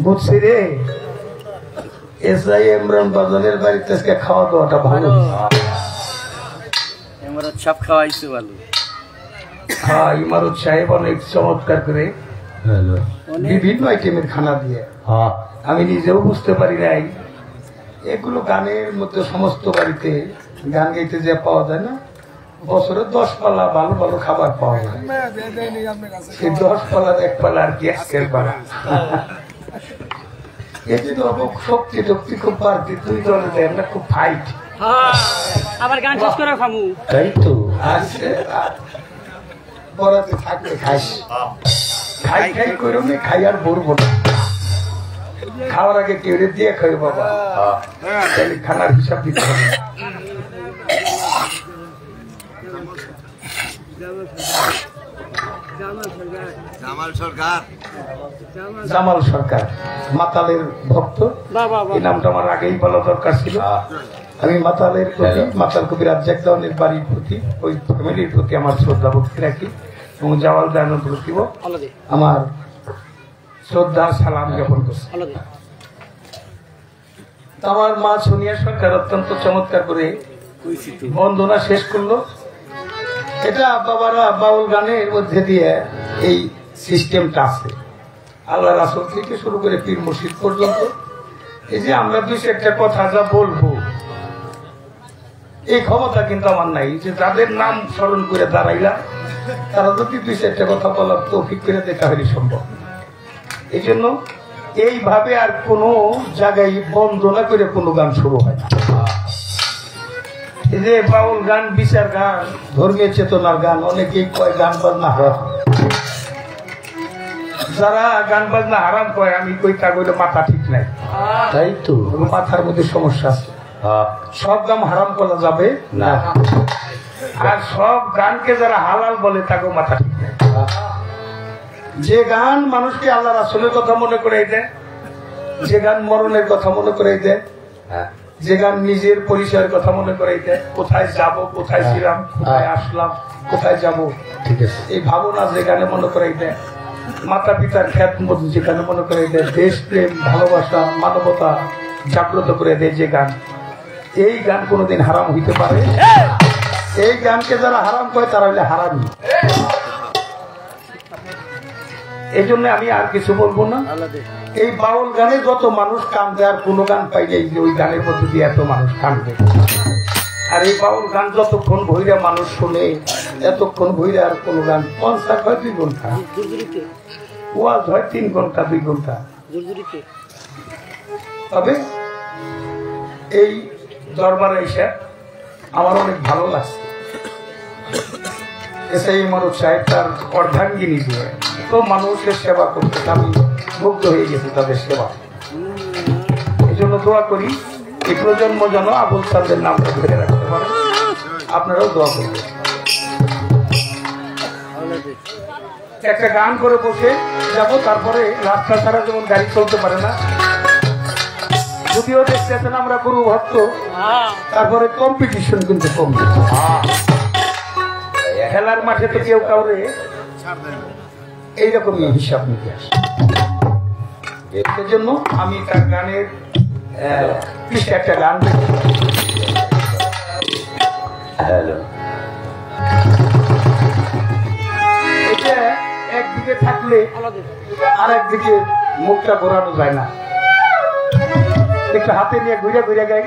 C: বুঝছি রে। এসআই ইমরান বাদলের বাড়িতে আজকে খাওয়া দাওয়াটা ভালো
E: সব খাওয়াইছে ভালো।
C: হ্যাঁ ইমারত সাহেব অনেক চমৎকার করে বিভিন্ন আইটেমের খানা দিয়ে আমি নিজেও বুঝতে পারি নাই এগুলো গানের মধ্যে সমস্ত বাড়িতে গান গাইতে যে পাওয়া যায় না বছরে 10 পালা ভালো ভালো খাবার পাওয়া যায়। সেই 10 পালার 1 পালা আর কি আজকের পালা এটি তো শক্তি টক্তি খুব বাড়তি তুই দলে দেয় না খুব ফাইট
E: আবার গান শেষ করে খামু
C: তাই তো আসছে বরাতে থাকলে খাইস খাই খাই করো না খাই আর বলবো না খাওয়ার আগে কেউ দিয়ে খাই বাবা তাহলে খানার হিসাব দিতে হবে। জামাল সরকার মাতালের ভক্ত, এই নামটা আমার আগেই বলা দরকার ছিল। আমি মাতালের প্রতি মাতাল কবির রাজ্জাক দেওয়ানের বাড়ির প্রতি ওই ফ্যামিলির প্রতি আমার শ্রদ্ধা ভক্তি রাখি এবং জাওয়াল দেওয়ানোর প্রতি আমার শ্রদ্ধা সালাম জ্ঞাপন করছি। আমার মা সোনিয়া সরকার অত্যন্ত চমৎকার করে বন্দনা শেষ করলো। এটা বাবারা বাউল গানের মধ্যে দিয়ে এই সিস্টেমটা আছে আল্লাহ রাসূল থেকে শুরু করে পীর মুর্শিদ পর্যন্ত। এই যে আমরা দুই একটা কথা যা বলবো এই ক্ষমতা কিন্তু আমার নাই যে যাদের নাম স্মরণ করে দাঁড়াইলাম তারা যদি দুই একটা কথা বলার তৌফিক করে দেখা হলে সম্ভব। এই জন্য এইভাবে আর কোনো জায়গায় বন্দনা করে কোনো গান শুরু হয় না। এই যে বাউল গান বিচার গান ধর্মীয় চেতনার গান অনেকেই কয় গান বাজনা হারাম। যারা গান বাজনা হারাম কয় আমি কই কাগজে মাথা ঠিক নাই। তাই তো মাথার মধ্যে সমস্যা আছে। সব গান হারাম করা যাবে না আর সব গানকে যারা হালাল বলে তাকেও মাথা ঠিক নাই। যে গান মানুষকে আল্লাহ রাসূলের কথা মনে করাই দেয়, যে গান মরণের কথা মনে করাই দেয়, যে গান নিজের পরিচয়ের কথা মনে করাই দেয়, কোথায় যাব, কোথায় ছিলাম, কোথায় আসলাম, কোথায় যাব, ঠিক আছে এই ভাবনা যে গানে মনে করাই দেয়, মাতা পিতার খ্যাতমত যেখানে মনে করাই দেয়, দেশ প্রেম ভালোবাসা মানবতা জাগ্রত করে দেয় যে গান, এই গান কোনোদিন হারাম হইতে পারে? এই গানকে যারা হারাম করে তারা হইলে হারামি। এই জন্য আমি আর কিছু বলবো না। এই বাউল গানে যত মানুষ কান্দে আর কোন গান পাইলে ওই গানের মধ্যে দিয়ে এত মানুষ কান্দবে। আর এই বাউল গান যতক্ষণ ভৈরা মানুষ শুনে এতক্ষণ ভৈরা আর কোন গান কনসার্ট হয় 2 ঘন্টা, ওয়াজ হয় 3 ঘন্টা 2 ঘন্টা। তবে এই দরবারে এসে আমার অনেক ভালো লাগছে। এসআই মারুফ সাহেব তার অর্ধাঙ্গিনী দিয়ে তো মানুষের সেবা করতে আমি মুগ্ধ হয়ে গেছি তাদের সেবা। এই জন্য দোয়া করি এই প্রজন্ম যেন আবুল সাহেবের নামটা ধরে রাখতে পারে। আপনারাও দোয়া করবেন। একটা গান করে বসে যাব, তারপরে রাস্তা ছাড়া যেমন গাড়ি চলতে পারে না, যদিও দেখতেছেন আমরা গুরু ভক্ত, তারপরে কম্পিটিশন কিন্তু কম। খেলার মাঠে তো কেউ কাউরে এইরকমই হিসাব নিতে আসে। এর জন্য আমি তার গানের একটা গান এটা একদিকে থাকলে আর একদিকে মুখটা ঘোরানো যায় না, একটু হাতে নিয়ে ঘুরে ঘুরে গাই।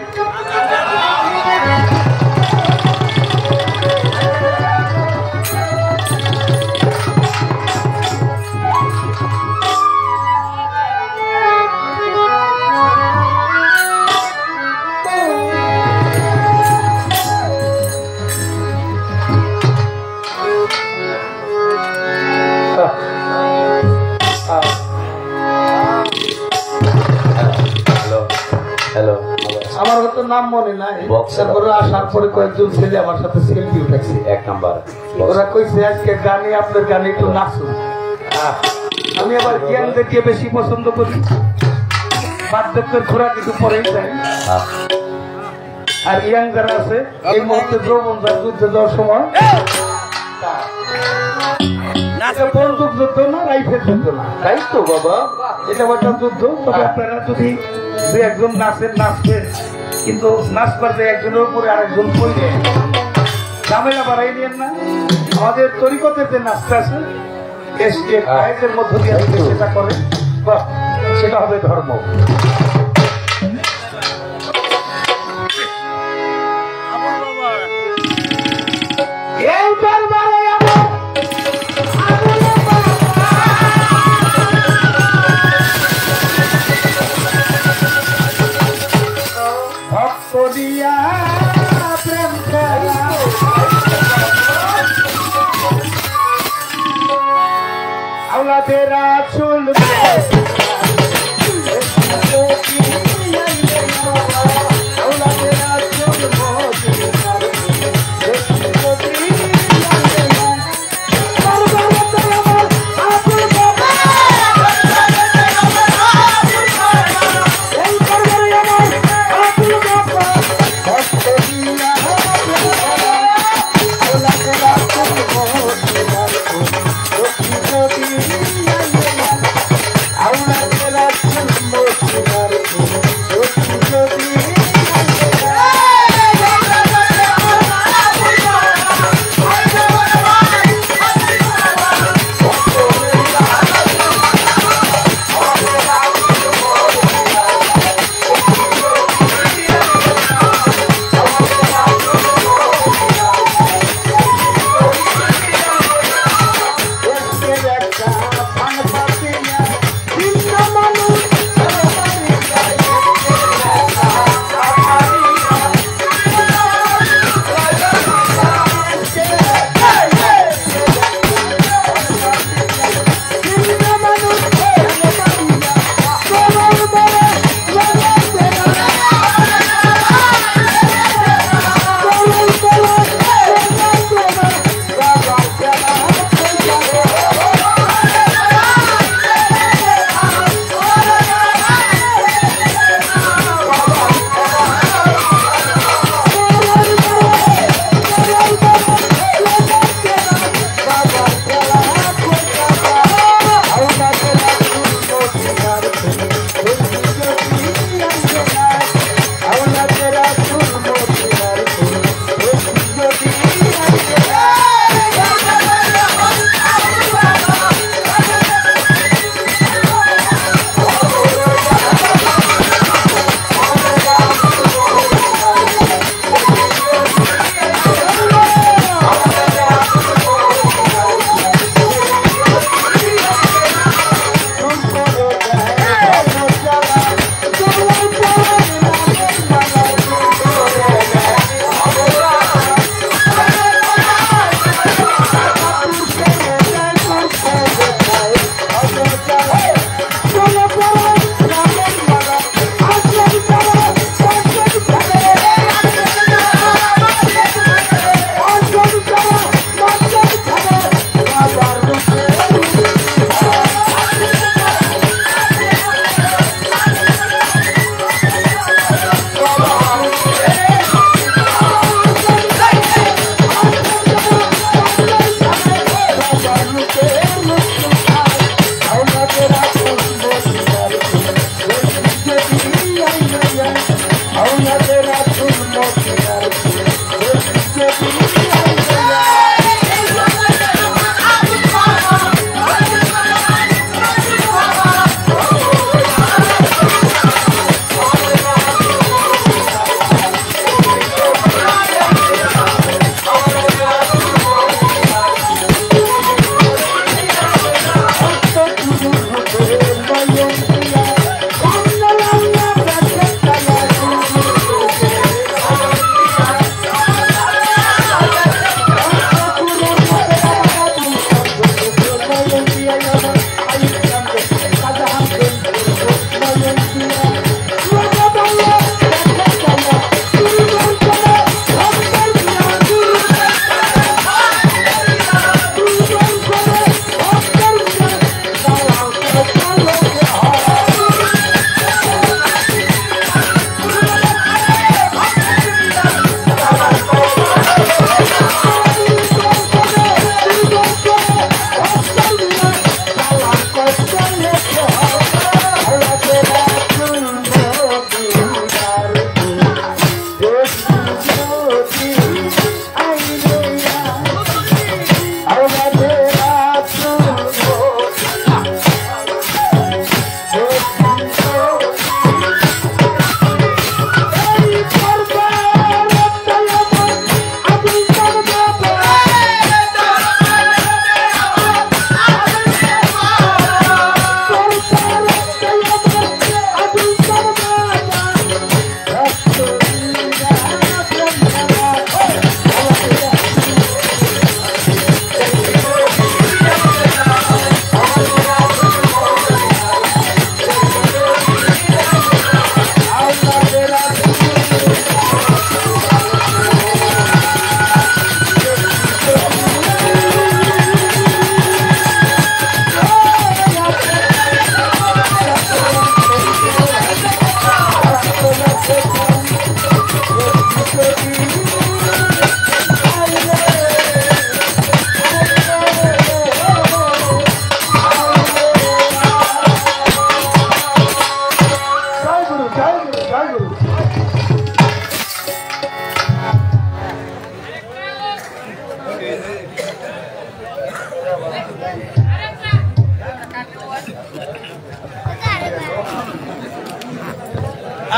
C: আমার হয়তো নাম মনে নাই, তারপরে আসার পরে কয়েকজন ছেলে আমার সাথে সেলফি উঠেছে 1 নাম্বার। ওরা কইছে আজকে গানে আপনার গানে একটু নাচুন। আমি আবার জ্ঞান দেখিয়ে বেশি পছন্দ করি, বার্ধক্যের খোরাক একটু পরেই যায়। আর ইয়াং যারা আছে এই মুহূর্তে যৌবন যার যুদ্ধে যাওয়ার সময়, বন্দুক যুদ্ধ না, রাইফেল যুদ্ধ না, তাই তো বাবা, এটা একটা যুদ্ধ। তবে আপনারা যদি 2-1 নাচেন নাচবেন, কিন্তু নাচবার যে একজনের উপরে আরেকজন পড়ে ঝামেলা বাড়াই নিয়েন না। আমাদের তরিকতের যে নাচটা আছে এর মধ্য দিয়ে সেটা করে, সেটা হবে ধর্ম। এই দরবারে আওলাদের রাসূল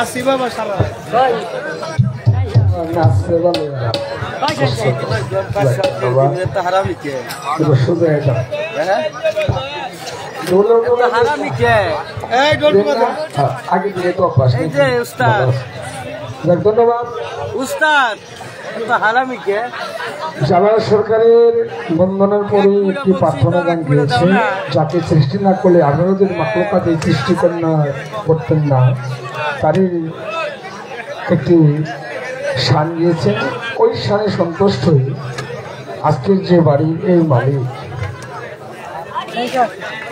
C: আসি বাবা সারা
D: নাচতে ভালো সোজা এটা আগে থেকে তো অভ্যাস ধন্যবাদ
E: উস্তাদ হারামি কে
D: জালাল সরকারের বন্ধনের পরে একটি প্রার্থনা গান গিয়েছে, যাকে সৃষ্টি না করলে 18 দিন মাকলুকাতে সৃষ্টি করতেন না, তারই একটি শান গিয়েছেন। ওই শানে সন্তুষ্ট হয়ে আজকের যে বাড়ির এই মালিক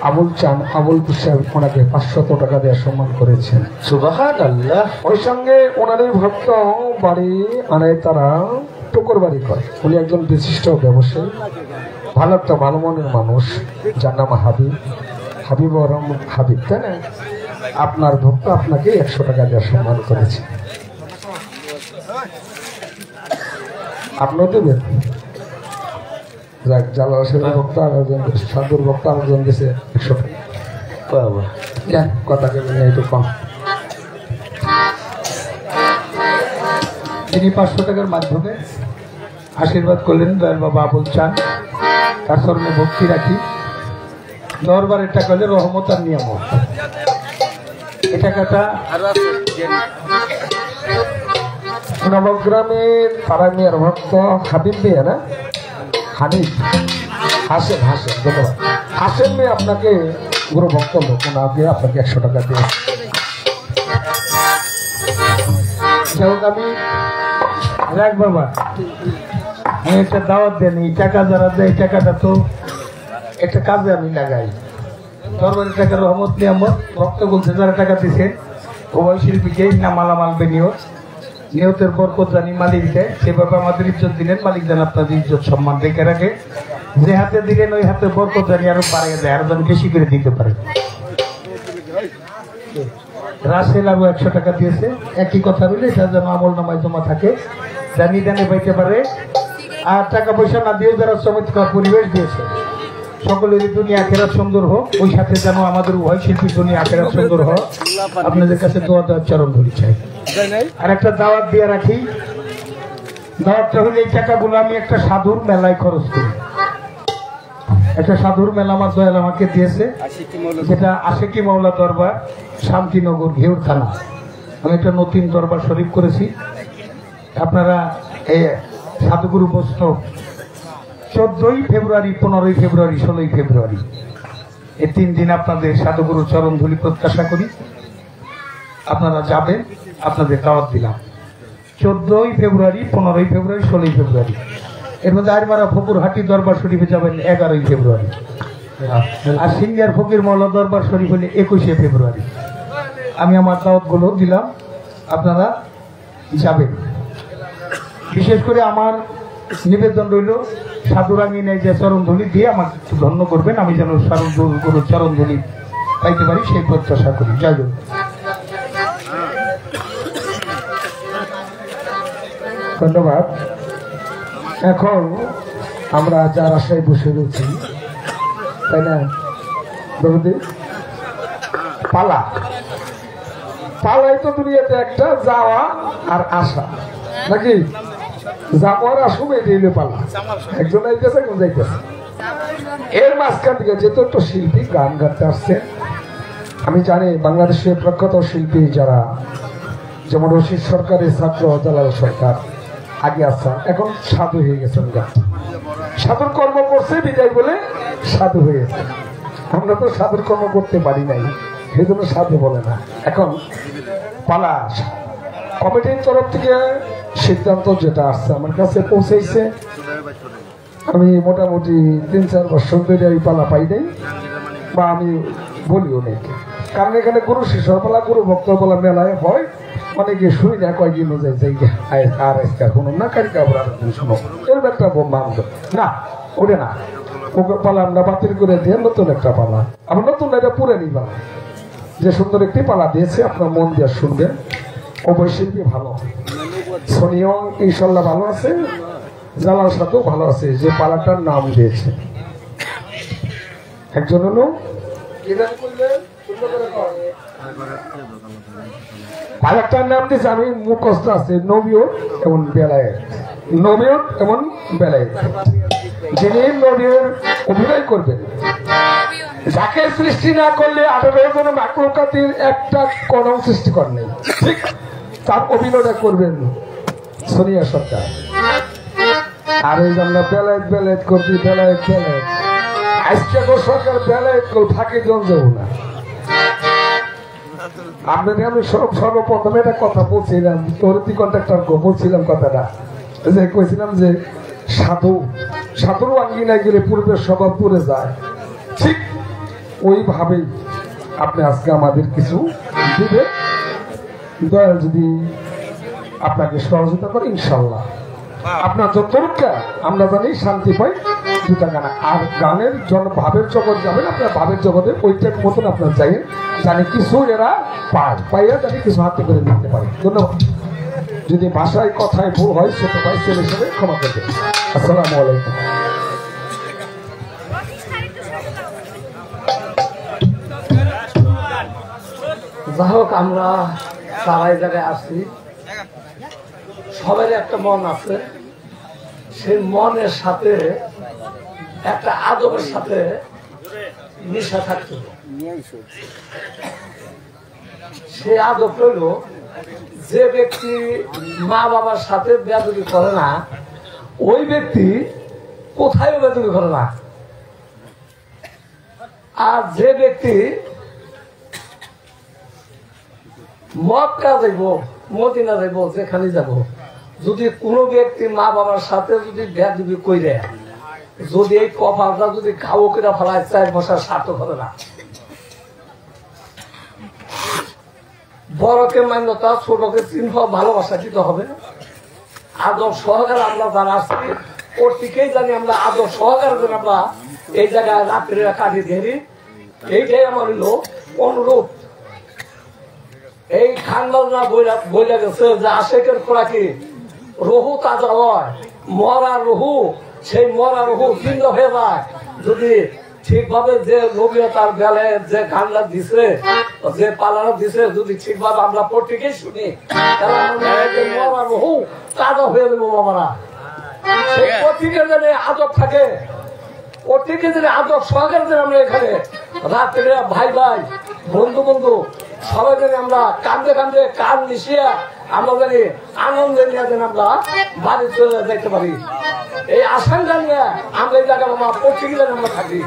D: আবুল চান আবুল সাহেব ওনাকে 500 টাকা দিয়ে সম্মান করেছেন। সুবহানাল্লাহ। ওই সঙ্গে ওনারই ভক্ত বাড়ি আনায় তারা টুকুর বাড়ি করে। উনি একজন বিশিষ্ট ব্যবসায়ী, ভালো একটা ভালো মনের মানুষ, যার নাম হাবিব হাবিব, তাই না? আপনার ভক্ত আপনাকে 100 টাকা দিয়ে সম্মান করেছে, আপনিও দেবেন। জালালের ভক্ত আরেকজন, সাধুর ভক্ত আরেকজন দিয়েছে 100 টাকা। কথা কেমন একটু কম।
C: তিনি 500 টাকার মাধ্যমে আশীর্বাদ করলেন দয়াল বাবা আবুল চান, তার চরণে ভক্তি রাখি। দরবারের টাকা হলে রহমত আর নিয়ামত। এ টাকাটা
D: নবগ্রামের পাড়া মেয়ের ভক্ত হাবিব মেয়ে, না হানিফ হাসেন ধন্যবাদ। হাসেন মেয়ে আপনাকে গুরু ভক্ত লোক, ওনাকে আপনাকে 100 টাকা দিয়ে।
C: যাই আমি রাখ বাবা, আমি একটা দাওয়াত দেন। এই টাকা যারা দেয়, এই টাকাটা তো একটা কাজে আমি লাগাই। দরবারের টাকা রহমত নিয়ামত। ভক্ত বলছে যারা টাকা দিছে ওই শিল্পীকে না মালামাল বেনিয়ত, নিয়তের বরকত জানি মালিক দেয়। সেভাবে আমাদের ইজ্জত দিলেন, মালিক যেন আপনাদের ইজ্জত সম্মান রেখে রাখে। যে হাতে দিলেন ওই হাতে বরকত জানি আরো বাড়িয়ে দেয়, আরো যেন বেশি করে দিতে পারে। রাসেল আরো 100 টাকা দিয়েছে। একই কথা বলে এটা যেন আমল নামায় জমা থাকে, জানি জানে পাইতে পারে। আর টাকা পয়সা না দিয়ে যারা চমৎকার পরিবেশ দিয়েছে, সকলেরই দুনিয়া আখেরাত সুন্দর হোক। ওই সাথে যেন আমাদের উভয় শিল্পী দুনিয়া আখেরাত সুন্দর হোক। আপনাদের কাছে দোয়া দেওয়ার চরণ ধরি চাই। আর একটা দাওয়াত দিয়ে রাখি। দাওয়াতটা হলে এই টাকাগুলো আমি একটা সাধুর মেলায় খরচ করি। একটা সাধুর মেলা আমার দয়াল আমাকে দিয়েছে, যেটা আশেকি মাওলা দরবার, শান্তিনগর, ঘেউর থানা। আমি একটা নতুন দরবার শরীফ করেছি। আপনারা এই সাধুগুরু বৈষ্ণব 14ই ফেব্রুয়ারি, 15ই ফেব্রুয়ারি, 16ই ফেব্রুয়ারি এই 3 দিন আপনাদের সাধুগুরু চরণ ধুলি প্রত্যাশা করি। আপনারা যাবেন, আপনাদের দাওয়াত দিলাম। 14ই ফেব্রুয়ারি, 15ই ফেব্রুয়ারি, 16ই ফেব্রুয়ারি। এর মধ্যে আরমারা ফকুরহাটি দরবার শরীফে যাবেন 11ই ফেব্রুয়ারি। আর সিনিয়র ফকির মওলা দরবার শরীফ হলে 21শে ফেব্রুয়ারি। আমি আমার দাওয়াতগুলো দিলাম, আপনারা যাবেন। বিশেষ করে আমার নিবেদন রইল, সাধুরাঙ্গিনায় যে চরণধুলি দিয়ে আমাকে একটু ধন্য করবেন, আমি যেন সাধুগুরু চরণধুলি পাইতে পারি সেই প্রত্যাশা করি। যাই হোক,
D: ধন্যবাদ। এখন আমরা যার আশায় বসে রয়েছি, তাই না দরদি? পালাই তো দুনিয়াতে একটা যাওয়া আর আসা, নাকি? যাওয়ার আসবে এটাই হলো পালা। একজন আইতেছে, একজন যাইতেছে। এর মাঝখান থেকে যেহেতু একটা শিল্পী গান গাইতে আসছে, আমি জানি বাংলাদেশের প্রখ্যাত শিল্পী যারা, যেমন রশিদ সরকারের ছাত্র জালাল সরকার আগে আসা, এখন সাধু হয়ে গেছেন। গান সাধুর কর্ম করছে বিদায় বলে সাধু হয়ে গেছে। আমরা তো সাধুর কর্ম করতে পারি নাই, সেই জন্য সাধু বলে না। এখন পালা কমিটির তরফ থেকে সিদ্ধান্ত যেটা আসছে আমার কাছে পৌঁছেছে। আমি মোটামুটি 3-4 বছর ধরে এই পালা পাই নাই, বা আমি বলি অনেকে, কারণ এখানে গুরু শিষ্যর পালা, গুরু ভক্তর পালা মেলায় হয়। অনেকে শুই না, কয়েকদিন আর শুনুন না, কারিকা শুনো, এরকম একটা মানব না, ওটা না। ওকে পালা আমরা বাতিল করে দিয়ে নতুন একটা পালা, আমরা নতুন এটা পুরানি পালা, যে সুন্দর একটি পালা দিয়েছে, আপনার মন দিয়ে শুনবেন। অবৈ শিল্পী ভালো, সোনিও ইনশাল্লাহ ভালো আছে, জালাল সাথেও ভালো আছে, যে পালাটার নাম দিয়েছে। একজন হলো আর একটা নাম দিয়েছে আমি মুখস্থ আছে নবীয়ত এমন বেলায়েত, নবীয়ত এমন বেলায়েত। যিনি নবীর অভিনয় করবেন, যাকে সৃষ্টি না করলে 18 জন মাকলুকাতের একটা কণাও সৃষ্টি করেন নাই, ঠিক তার অভিনয়টা করবেন সোনিয়া সরকার। আর এই আমরা বেলায়েত বেলায়েত করছি, বেলায়েত বেলায়েত আজকে সরকার বেলায়েত ফাঁকে জন যাবো না। আপনাকে আমি সর্বপ্রথমে একটা কথা বলছিলাম, তরুতি কন্ট্রাক্টর বলছিলাম কথাটা, যে কইছিলাম যে সাধুর আঙ্গিনায় গেলে পূর্বের স্বভাব পড়ে যায়, ঠিক ওইভাবেই আপনি আজকে আমাদের কিছু দিবে, দয়াল যদি আপনাকে সহযোগিতা করে ইনশাল্লাহ আপনার যতটুকু আমরা জানি শান্তি পাই। দুটা গান আর গানের জন্য ভাবের জগৎ যাবেন, আপনার ভাবের জগতে ওইটার মতন আপনার যাই জানি কিছু এরা পাইয়া জানি কিছু হাতে করে দিতে পারে। ধন্যবাদ। যদি ভাষায় কথায় ভুল হয় সেটা ভাই ছেলে হিসেবে ক্ষমা করবে। আসসালামু আলাইকুম।
C: যাই হোক, আমরা সারাই জায়গায় আসছি, সবারই একটা মন আছে, সেই মনের সাথে একটা আদবের সাথে মিশা থাকতে হবে। সে আদব রইল, যে ব্যক্তি মা বাবার সাথে বেয়াদবি করে না, ওই ব্যক্তি কোথায় বেয়াদবি করে না। আর যে ব্যক্তি মক্কা যাইব, মদিনা যাইব, যেখানে যাব, যদি কোনো ব্যক্তি মা বাবার সাথে যদি বেয়াদবি কইরে, যদি এই কপালটা যদি খাও কিনা ফেলায় 4 বছর স্বার্থ করে না। বড়কে মান্যতা, ছোটকে চিহ্ন, ভালোবাসা দিতে হবে। আদব সহকারে আমরা যারা আসছি ওর থেকেই জানি আমরা আদব সহকারে যেন আমরা এই জায়গায় রাত্রে কাটিয়ে ধরি। এইটাই আমার হইল অনুরোধ। এই খানবাজনা বইলা গেছে যে আশেকের খোরাকি রহু তাজা হয়, মরা রহু, সেই মরা রহু জিন্দা হয়ে যায় যদি ঠিকভাবে যে নবীয়তার বেলায় যে গানটা দিছে, যে পালানো দিছে, যদি ঠিকভাবে আমরা প্রত্যেকেই শুনি, তাহলে মরা রহু তাজা হয়ে দেবো বাবারা। সেই প্রত্যেকের যদি আদব থাকে, প্রত্যেকের যদি আদব সহকারে আমরা এখানে রাত্রে ভাই ভাই বন্ধু বন্ধু সবাই জানি আমরা কান্দে কান্দে কান মিশিয়া আমরা জানি আনন্দ নিয়ে যেন আমরা বাড়ি চলে যাইতে পারি। এই আশঙ্কা নিয়ে আমরা এই জায়গায় আমরা প্রত্যেকে আমরা থাকি।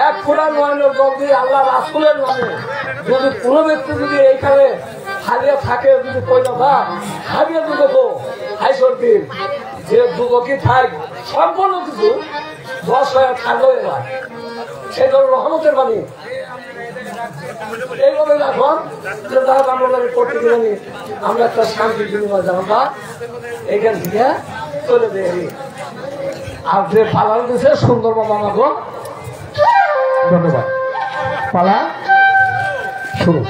C: এক ফোঁটা নয়নের জল দিয়ে আল্লাহ রাসূলের নামে যদি কোনো ব্যক্তি যদি এইখানে হারিয়ে থাকে, যদি কইলা ভাই হারিয়ে দুঃখ হাইসর দিন যে দুঃখী থাক, সম্পূর্ণ কিছু 10 হয়ে থাকলো এবার, সেই জন্য রহমতের বাণী এইভাবে এখন আমরা প্রত্যেকে জানি আমরা একটা শান্তির বিনিময় জানাবা এইখান থেকে চলে যাই। আর যে পালানো দিয়েছে সুন্দর বাবা আমাকে
D: ধন্যবাদ। পালা শুরু।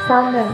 A: সাউন্ড দেন।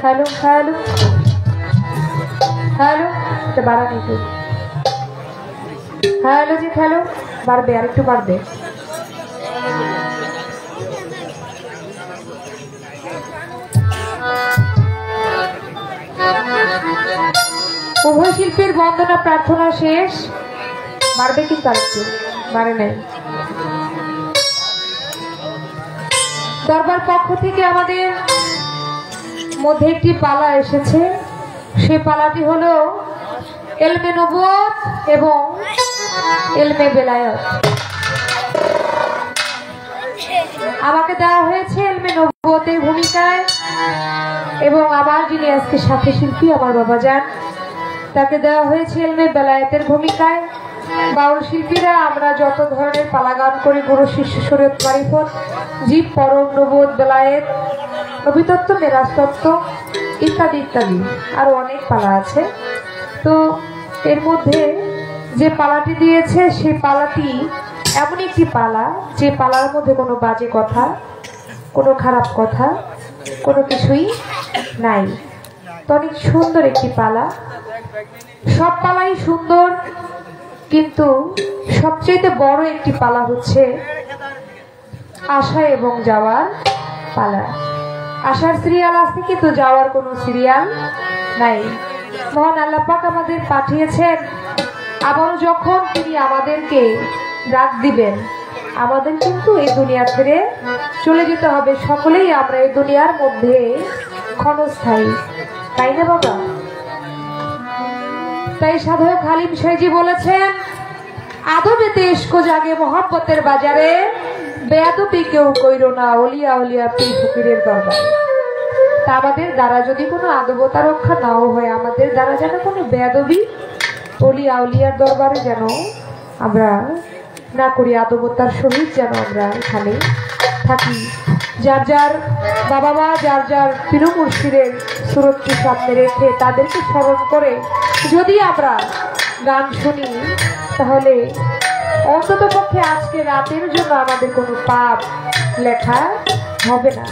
A: हेलो हेलो हेलो तो बारा नहीं थी हेलो जी हेलो बार दे यार एक बार दे उभय शिल्पीर बंदना प्रार्थना शेष मारबे कि तारके मारे नहीं दरबार पक्ष থেকে আমাদের মধ্যে একটি পালা এসেছে সেই পালাটি হলো ইলমে নবুয়ত এবং ইলমে বেলায়েত আমাকে দেওয়া হয়েছে ইলমে নবুয়তের ভূমিকায় এবং আমার যিনি আজকে সাথী শিল্পী আমার বাবাজান তাকে দেওয়া হয়েছে ইলমে বেলায়েতের ভূমিকায় বাউল শিল্পীরা আমরা যত ধরনের পালা গান করি গুরু শিষ্য শরীয়ত মারিফত জীব পরম নবুয়ত বেলায়েত নবীতত্ত্ব মেরাজতত্ত্ব ইত্যাদি ইত্যাদি আরো অনেক পালা আছে তো এর মধ্যে যে পালাটি দিয়েছে সেই পালাটি এমন একটি পালা যে পালার মধ্যে কোনো বাজে কথা কোনো খারাপ কথা কোনো কিছুই নাই তো অনেক সুন্দর একটি পালা সব পালাই সুন্দর কিন্তু সবচেয়ে বড় একটি পালা হচ্ছে আশা এবং যাওয়ার পালা আশার সিরিয়াল আছে কিন্তু যাওয়ার কোনো সিরিয়াল নাই মহান আল্লাহ পাক আমাদের পাঠিয়েছেন আবারও যখন তিনি আমাদেরকে ডাক দিবেন আমাদের কিন্তু এই দুনিয়া ছেড়ে চলে যেতে হবে সকলেই আমরা এই দুনিয়ার মধ্যে ক্ষণস্থায়ী তাই না বাবা তাই সাধক হালিম শাহজি বলেছেন আদবেতে ইশক জাগে মোহাব্বতের বাজারে বেয়াদবি কেউ কইরো না ওলিয়া ওলিয়া পীর ফকিরের দরবারে তা আমাদের দ্বারা যদি কোনো আদবতা রক্ষা নাও হয় আমাদের দ্বারা যেন কোনো বেয়াদবি ওলিয়া ওলিয়ার দরবারে যেন আমরা না করি আদবতার সহিত যেন আমরা এখানে থাকি যার যার বাবা মা যার যার পীর মুর্শিদের সুরতকে সামনে রেখে তাদেরকে স্মরণ করে যদি আমরা গান শুনি তাহলে অন্তত পক্ষে আজকে রাতের জন্য আমাদের কোনো পাপ লেখা হবে না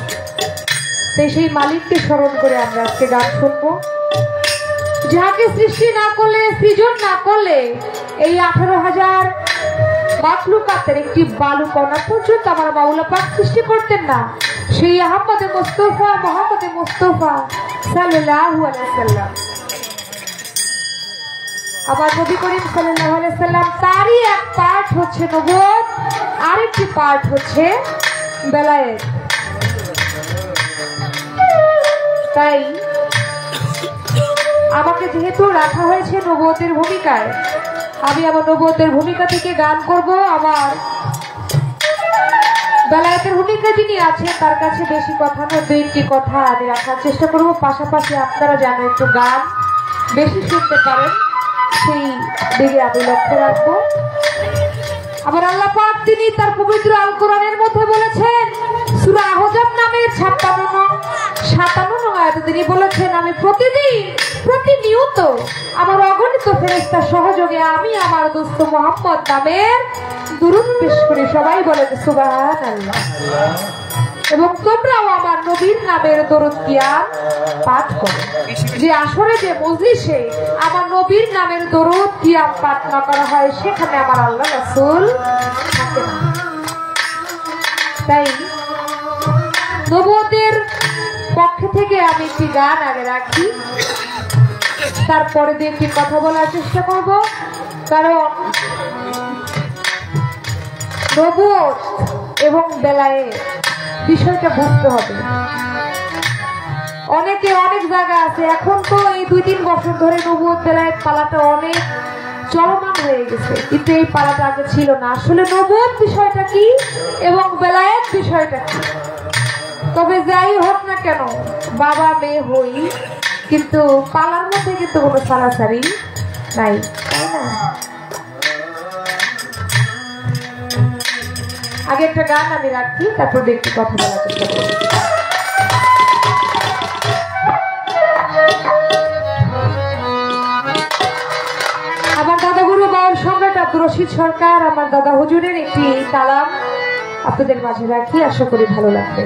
A: তাই সেই মালিককে স্মরণ করে আমরা আজকে গান শুনবো। যাকে সৃষ্টি না করলে, সৃজন না করলে এই 18,000 মাখলুকাতের একটি বালু কণা পর্যন্ত আমার মাওলা পাক সৃষ্টি করতেন না। সেই আহমদে মুস্তাফা, মোহাম্মদে মুস্তাফা সাল্লাল্লাহু আলাইহি সাল্লাম, আমার নবী করিম সাল্লাল্লাহু আলাইহি সাল্লাম, তারই এক পার্ট হচ্ছে নবুয়ত, আরেকটি পার্ট হচ্ছে বেলায়েত। তাই আমাকে যেহেতু রাখা হয়েছে নবুয়তের ভূমিকায়, আমি আমার নবুয়তের ভূমিকা থেকে গান করব। আমার বেলায়েতের ভূমিকা যিনি আছেন তার কাছে বেশি কথা নয়, 2টি কথা আমি রাখার চেষ্টা করব। পাশাপাশি আপনারা যেন একটু গান বেশি শুনতে পারেন সেই দিকে আমি লক্ষ্য রাখবো। আবার আল্লাহ পাক তিনি তার পবিত্র আল কোরআনের মধ্যে বলেছেন, সূরা আহজাব নামের 57 নং আয়াতে তিনি বলেছেন, আমি প্রতিনিয়ত আমার অগণিত ফেরেশতা সহযোগে আমি আমার দোস্ত মুহাম্মদ নামের দুরূদ পেশ করি। সবাই বলেন সুবহানাল্লাহ। এবং তোমরাও আমার নবীর নামের দরুদ কিয়াম পাঠ করো। যে আসরে, যে মজলিসে আমার নবীর নামের দরুদ কিয়াম পাঠ না করা হয়, সেখানে আমার আল্লাহ রাসূল থাকে না। তাই নবুয়তের পক্ষ থেকে আমি একটি গান আগে রাখি, তারপরে দিয়ে একটি কথা বলার চেষ্টা করব। কারণ নবুয়ত এবং বেলায়েত বিষয়টা বুঝতে হবে। অনেকে অনেক জায়গা আছে, এখন তো এই 2-3 বছর ধরে নবুয়ত বেলায়েত পালাটা অনেক চলমান হয়ে গেছে, কিন্তু এই পালাটা আগে ছিল না। আসলে নবুয়ত বিষয়টা কি এবং বেলায়েত বিষয়টা কি? তবে যাই হোক না কেন, বাবা মেয়ে হই, কিন্তু পালার মধ্যে কিন্তু কোনো সারাসারি নাই, তাই না? আগে একটা গান আমি রাখি, তারপর একটু কথা বলার চেষ্টা করব। আমার দাদা গুরু বাউল সম্রাট আব্দুর রশিদ সরকার, আমার দাদা হুজুরের একটি কালাম আপনাদের মাঝে রাখি, আশা করি ভালো লাগবে।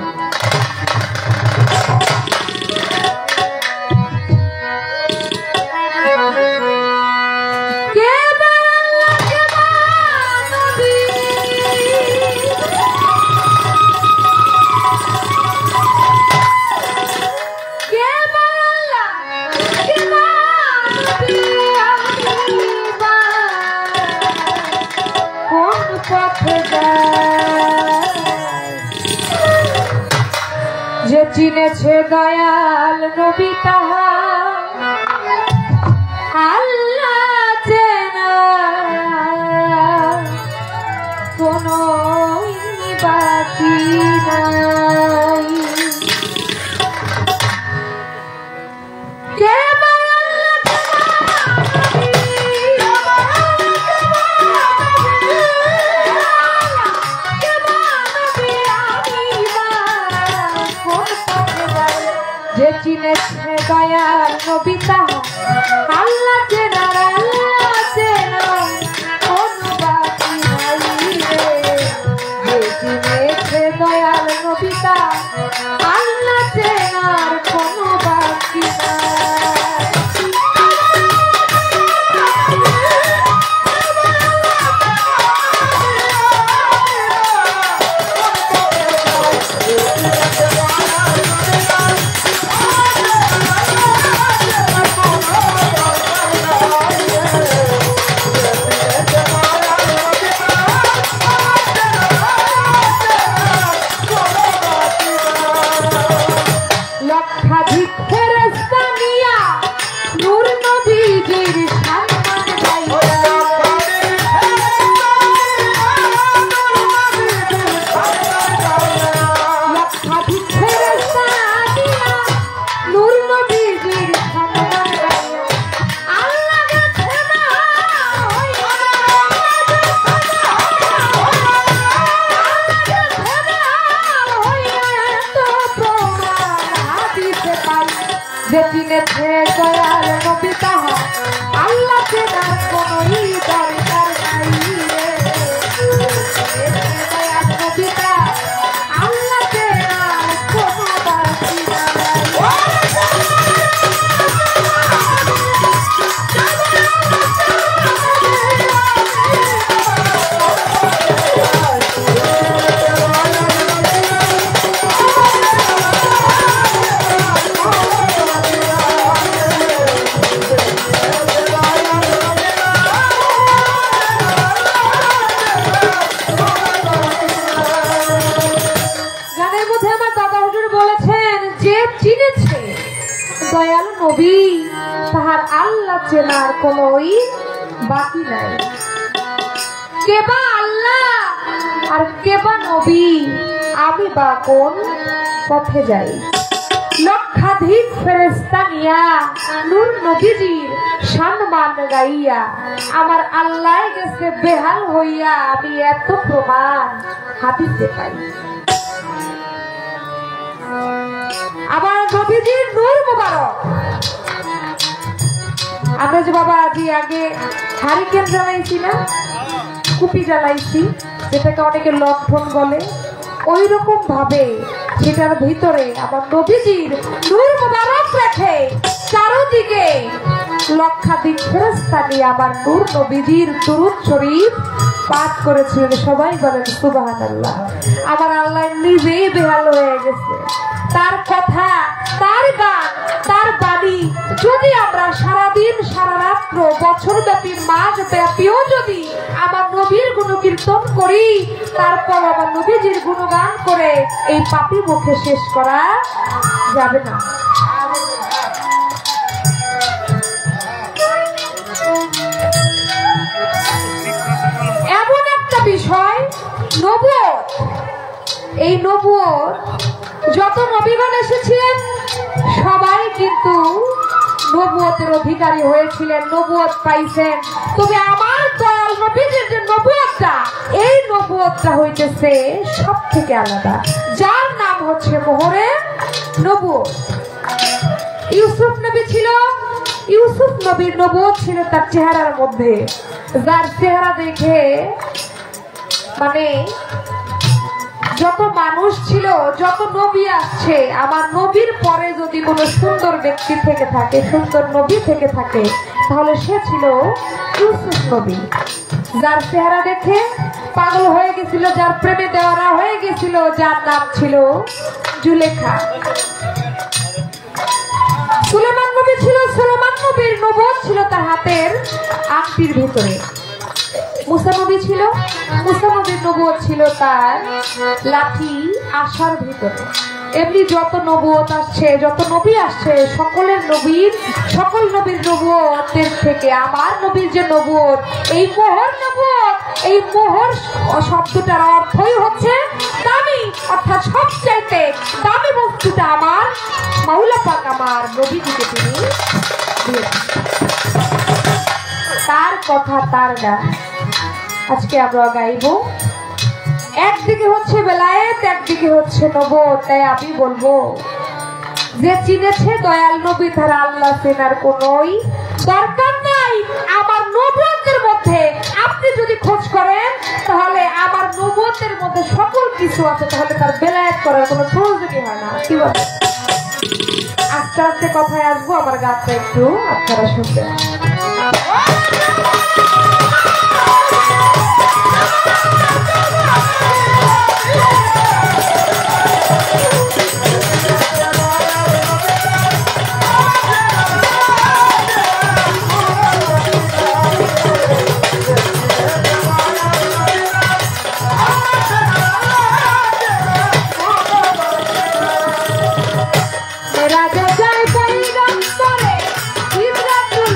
A: যে চিনেছে দয়াল নবী তাহা আল্লাহ চেনা, কোনো বাকি নাই। কে যে চিনেছে দয়াল নবী তাহা আল্লাহ চেনা, আল্লাহ চেনা, কোনো বাকি নাই রে। যে চিনেছে দয়াল নবী তাহা আল্লাহ চেনার কোনো বাকি নাই। যে চিনেছে দয়াল নবী তাহা আল্লাহ চেনার কোনোই দরকার নাই রে। দয়াল নবী তাহা আল্লাহ চেনার কোনো বাকি নাই। চিনেছে দয়াল নবী তাহার আল্লাহ চেনার কোনোই বাকি নাই। কেবা আল্লাহ আর কেবা নবী, আমি বা কোন পথে যাই। লক্ষাধিক ফেরেশতা নিয়া নূর নবীজির সম্মান গাইয়া আমার আল্লাহ গেছে বেহাল হইয়া, আমি এত প্রমাণ হাদিসে পাই। আমার নবীজির নূর মুবারক, আমরা যে বাবা আজি আগে হারিকেন জ্বালাইছি না, কুপি জ্বালাইছি, যেটাকে অনেকে লণ্ঠন বলে, ওই রকম ভাবে সেটার ভিতরে আমার নবীজির নূর মুবারক রেখে চারদিকে লক্ষাধিক ফেরেশতা নিয়ে আমার নূর নবীজির দুরূদ শরীফ পাঠ করেছিলেন। সবাই বলেন সুবহানাল্লাহ। আমার আল্লাহ নিজেই বেহাল হয়ে গেছে। তার কথা, তার গান, তার বাণী যদি আমরা সারাদিন সারা রাত্র বছর ব্যাপী মাস ব্যাপীও যদি আমার নবীর গুণকীর্তন করি, তারপর আমার নবীজির গুণগান করে এই পাপী মুখে শেষ করা যাবে না। এমন একটা বিষয় নবুয়ত, এই নবুয়ত যত নবীগণ এসেছিলেন সবাই কিন্তু নবুয়তের অধিকারী হয়েছিলেন, নবুয়ত পাইছেন। তবে আমার দয়াল নবীজির যে নবুয়তটা, এই নবুয়তটা হইতেছে সব থেকে আলাদা, যার নাম হচ্ছে মোহরে নবুয়ত। ইউসুফ নবী ছিল, ইউসুফ নবীর নবুয়ত ছিল তার চেহারার মধ্যে, যার চেহারা দেখে মানে যত মানুষ ছিল, যত নবী আসছে, আমার নবীর পরে যদি কোনো সুন্দর ব্যক্তি থেকে থাকে, সুন্দর নবী থেকে থাকে, তাহলে সে ছিল ইউসুফ নবী, যার চেহারা দেখে পাগল হয়ে গেছিল, যার প্রেমে দেওয়ারা হয়ে গেছিল, যার নাম ছিল জুলেখা। সুলেমান নবী ছিল, সুলেমান নবীর নবুয়ত ছিল তার হাতের আংটির ভিতরে। মুসা নবী ছিল, মুসা নবীর নবুয়ত ছিল তার লাঠি আশার ভিতরে। এমনি যত নবুয়ত আসছে, যত নবী আসছে, সকলের নবীর, সকল নবীর নবুয়তের থেকে আমার নবীর যে নবুয়ত, এই মোহর নবুয়ত, এই মোহর শব্দটার অর্থই হচ্ছে দামি, অর্থাৎ সবচাইতে দামি বস্তুটা আমার মাওলা পাক আমার নবীজিকে তিনি দিয়েছেন। তার কথা, তার গান আজকে আমরা গাইব। একদিকে হচ্ছে বেলায়েত, একদিকে হচ্ছে নবুয়ত। তাই আমি বলবো, যে চিনেছে দয়াল নবী তার আল্লাহ চেনার কোনোই দরকার নাই। আমার নবুয়তের মধ্যে আপনি যদি খোঁজ করেন, তাহলে আমার নবুয়তের মধ্যে সকল কিছু আছে, তাহলে তার বেলায়েত করার কোনো প্রয়োজনই হয় না। কি বলে? আস্তে আস্তে কথায় আসবো, আমার গানটা একটু আপনারা শুনবেন। রাজা যায় পরিগণ করে ইব্রাহিম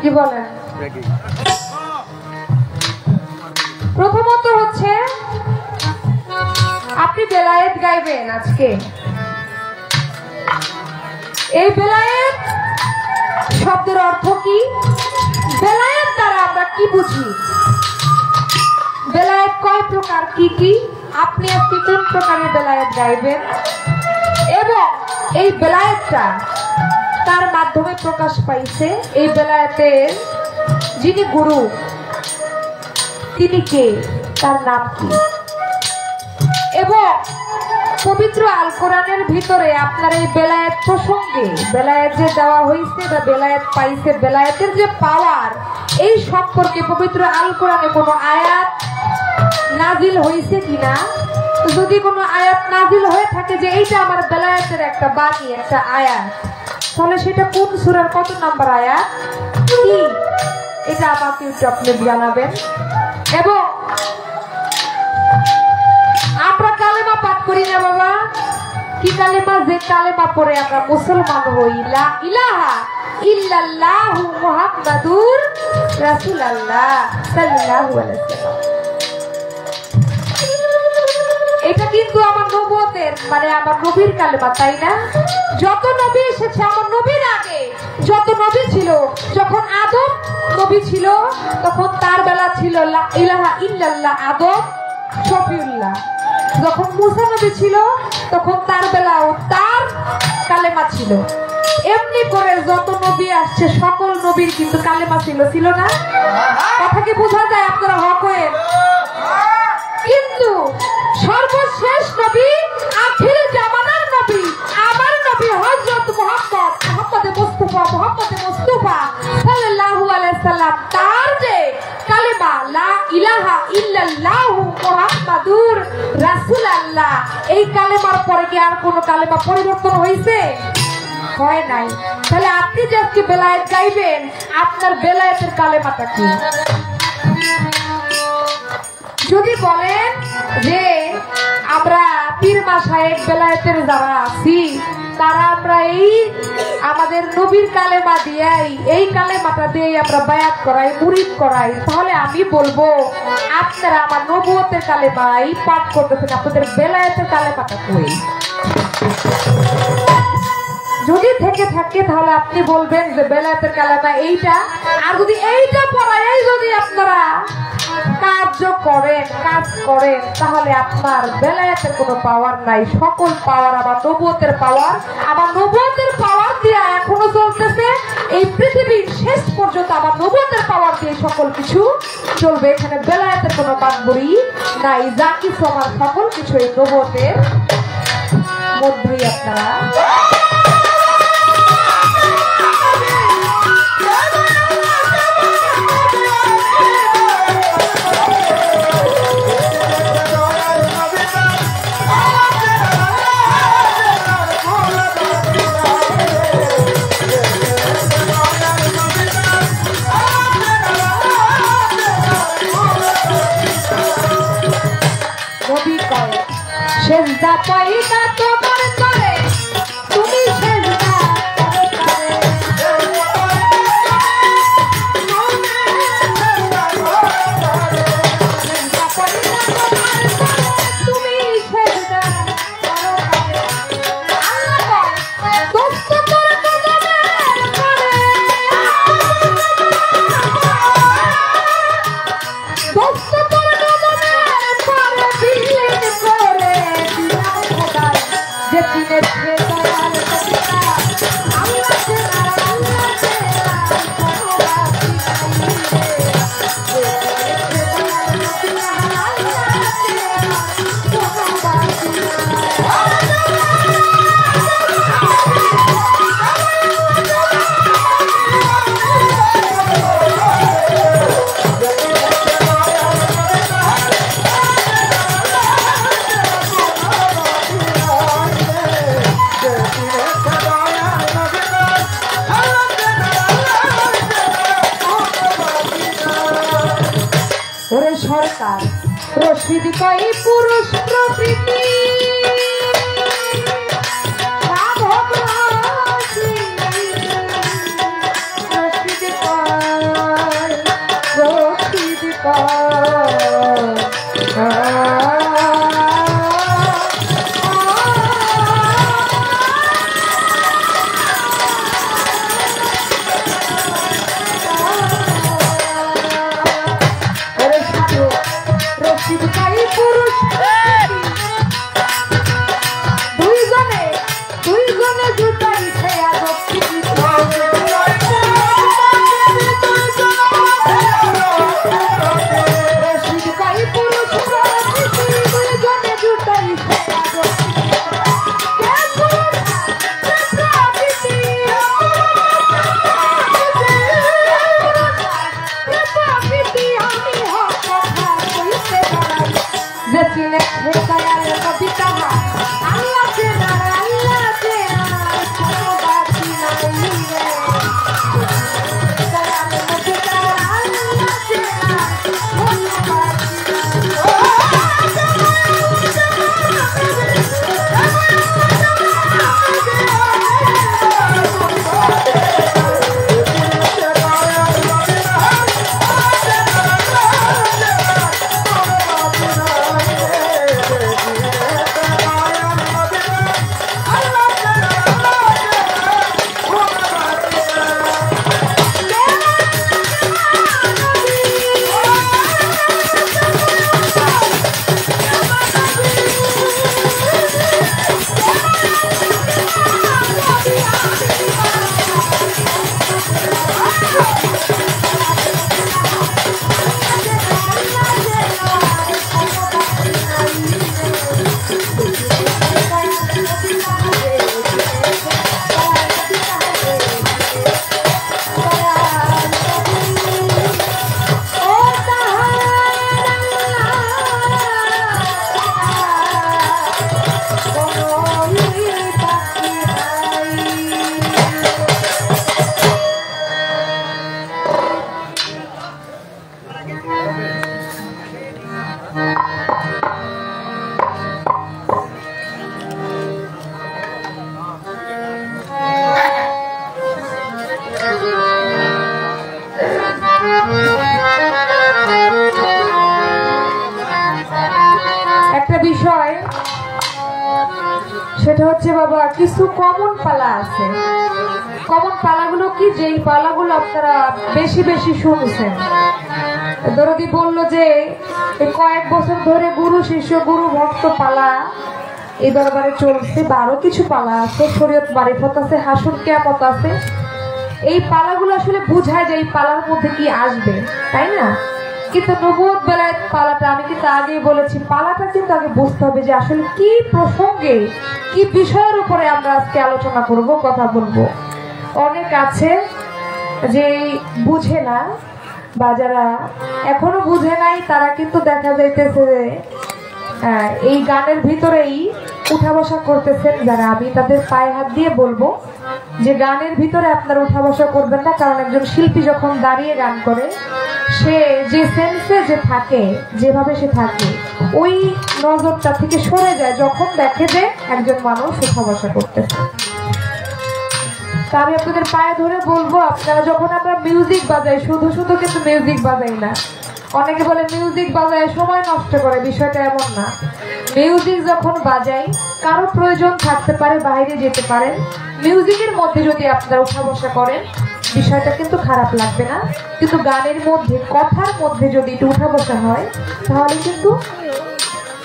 A: কি বলেন? প্রথমত হচ্ছে আপনি বেলায়েত গাইবেন আজকে। এই বেলায়েত শব্দের অর্থ কি? বেলায়েত দ্বারা আমরা কি বুঝি? বেলায়েত কয় প্রকার, কি কি? আপনি আজকে কোন প্রকারের বেলায়েত গাইবেন এবং এই বেলায়েতটা তার মাধ্যমে প্রকাশ পাইছে। এই বেলায়েতের যিনি গুরু তিনি কে, তার নাম কি? এবং পবিত্র আল কোরআনের ভিতরে আপনার এই বেলায়েত প্রসঙ্গে, বেলায়েত যে দেওয়া হয়েছে বা বেলায়েত পাইছে, বেলায়েতের যে পাওয়ার, এই সম্পর্কে পবিত্র আল কোরআনে কোনো আয়াত নাজিল হয়েছে কিনা? যদি কোনো আয়াত নাজিল হয়ে থাকে যে এইটা আমার বেলায়েতের একটা বাণী, একটা আয়াত, তাহলে সেটা কোন সূরার কত নাম্বার আয়াত কি, এটা আমাকে একটু আপনি জানাবেন। এবং আমরা কালেমা পাঠ করি না বাবা, কি কালেমা? যে কালেমা পড়ে আমরা মুসলমান হই, লা ইলাহা ইল্লাল্লাহু মুহাম্মাদুর রাসূলুল্লাহ সাল্লাল্লাহু আলাইহি ওয়াসাল্লাম। এটা কিন্তু আমার নবুয়তের, মানে আমার নবীর কালেমা, তাই না? যত নবী এসেছে আমার নবীর আগে, যত নবী ছিল, যখন আদম নবী ছিল তখন তার বেলা ছিল লা ইলাহা ইল্লাল্লাহ আদম শফিউল্লাহ। যখন মুসা নবী ছিল তখন তার বেলাও তার কালেমা ছিল। এমনি করে যত নবী আসছে সকল নবীর কিন্তু কালেমা ছিল, ছিল না? কথা কি বোঝা যায়? আপনারা হক হয়ে। কিন্তু সর্বশেষ নবী, আখির জামানার নবী, আমার নবী হযরত মুস্তাফা সাল্লাল্লাহু আলাইহি সাল্লাম, তার যে কালেমা লা ইলাহা ইল্লাল্লাহু মুহাম্মাদুর রাসূলুল্লাহ, এই কালেমার পরে কি আর কোনো কালেমা পরিবর্তন হয়েছে? হয় নাই। তাহলে আপনি যে আজকে বেলায়েত গাইবেন, আপনার বেলায়েতের কালেমাটা কি? যদি বলেন যে আমরা পীর মাশায়েখ বেলায়েতের যারা আছি তারা আমরা এই আমাদের নবীর কালেমা দিয়েই, এই কালেমাটা দিয়ে আমরা বায়াত করাই, মুরিদ করাই, তাহলে আমি বলবো আপনারা আমার নবুয়তের কালেমাই পাঠ করতেছেন, আপনাদের বেলায়েতের কালেমাটা কই? যদি থেকে থাকে তাহলে আপনি বলবেন যে বেলায়েতের কালেমা এইটা। আর যদি এইটা পড়াই যদি আপনারা কাজ করেন তাহলে আপনার বেলায়েতের কোনো পাওয়ার নাই। সকল পাওয়ার আমার নবুয়তের পাওয়ার, আমার নবুয়তের পাওয়ার দিয়ে এখনো চলতেছে। এই পৃথিবীর শেষ পর্যন্ত আমার নবুয়তের পাওয়ার দিয়ে সকল কিছু চলবে। এখানে বেলায়েতের কোনো বাদবড়ি নাই। যা কিছু আমার সকল কিছু এই নবুয়তের মধ্যেই আপনারা সেজদা পাইতা তোমার করে, তুমি সেজদা করে তুমি সেজদা করো। আল্লাহ দোস্ত তোর কদমে করে রশিদ কই পুরুষ প্রকৃতি মাধব রাশি রশিদ বিষয় সেটা হচ্ছে বাবা কিছু কমন পালা আছে। কমন পালাগুলো কি, যেই পালাগুলো আপনারা বেশি বেশি শুনছেন। দরদি বলল যে কয়েক বছর ধরে গুরু শিষ্য গুরু ভক্ত পালা এই দরবারে চলছে, বা আরো কিছু পালা আছে, শরীয়ত মারিফত আছে, হাসুর কিয়ামত আছে। এই পালাগুলো আসলে বুঝায় যে এই পালার মধ্যে কি আসবে, তাই না? কিন্তু নবুয়ত বেলায়েত পালাটা আমি কিন্তু আগেই বলেছি, পালাটা কিন্তু আগে বুঝতে হবে যে আসলে কি প্রসঙ্গে কি বিষয়ের উপরে আমরা আজকে আলোচনা করব, কথা বলবো। অনেক আছে যে বুঝে না, বা যারা এখনো বুঝে নাই তারা কিন্তু দেখা যাইতেছে যে এই গানের ভিতরেই উঠা বসা করতেছেন। যারা আমি তাদের পায়ে হাত দিয়ে বলবো যে গানের ভিতরে আপনারা উঠা বসা করবেন না, কারণ একজন শিল্পী যখন দাঁড়িয়ে গান করে সে যে সেন্সে যে থাকে, যেভাবে সে থাকে, ওই নজরটা থেকে সরে যায় যখন দেখে যে একজন মানুষ উঠা বসা করতেছে। তা আমি আপনাদের পায়ে ধরে বলবো, আপনারা যখন আমরা মিউজিক বাজাই, শুধু শুধু কিন্তু মিউজিক বাজাই না। অনেকে বলে মিউজিক বাজায় সময় নষ্ট করে, বিষয়টা এমন না। মিউজিক যখন বাজাই কারো প্রয়োজন থাকতে পারে, বাইরে যেতে পারেন, মিউজিকের মধ্যে যদি আপনারা উঠা বসা করেন বিষয়টা কিন্তু খারাপ লাগবে না। কিন্তু গানের মধ্যে, কথার মধ্যে যদি একটু উঠা বসা হয় তাহলে কিন্তু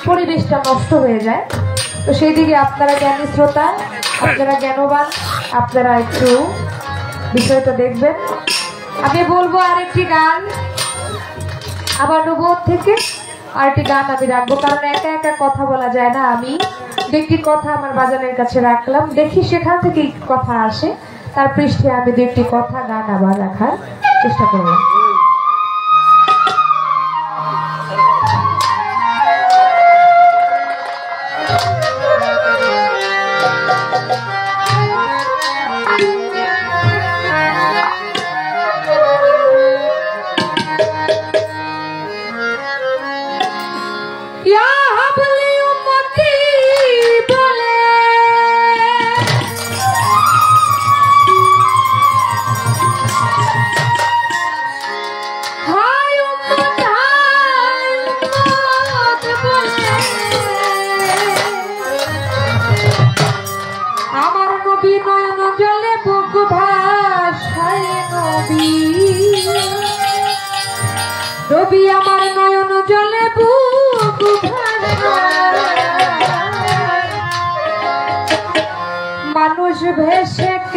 A: পরিবেশটা নষ্ট হয়ে যায়। তো সেই দিকে আপনারা জ্ঞানী শ্রোতা, আপনারা জ্ঞানবান, আপনারা একটু বিষয়টা দেখবেন। আমি বলবো আরেকটি গান, আবার নবুয়ত থেকে আরেকটি গান আমি রাখবো, কারণ একা একা কথা বলা যায় না। আমি দুটি কথা আমার বাজানের কাছে রাখলাম, দেখি সেখান থেকে কথা আসে, তার পৃষ্ঠে আমি দুটি কথা গান আবার রাখার চেষ্টা করবো।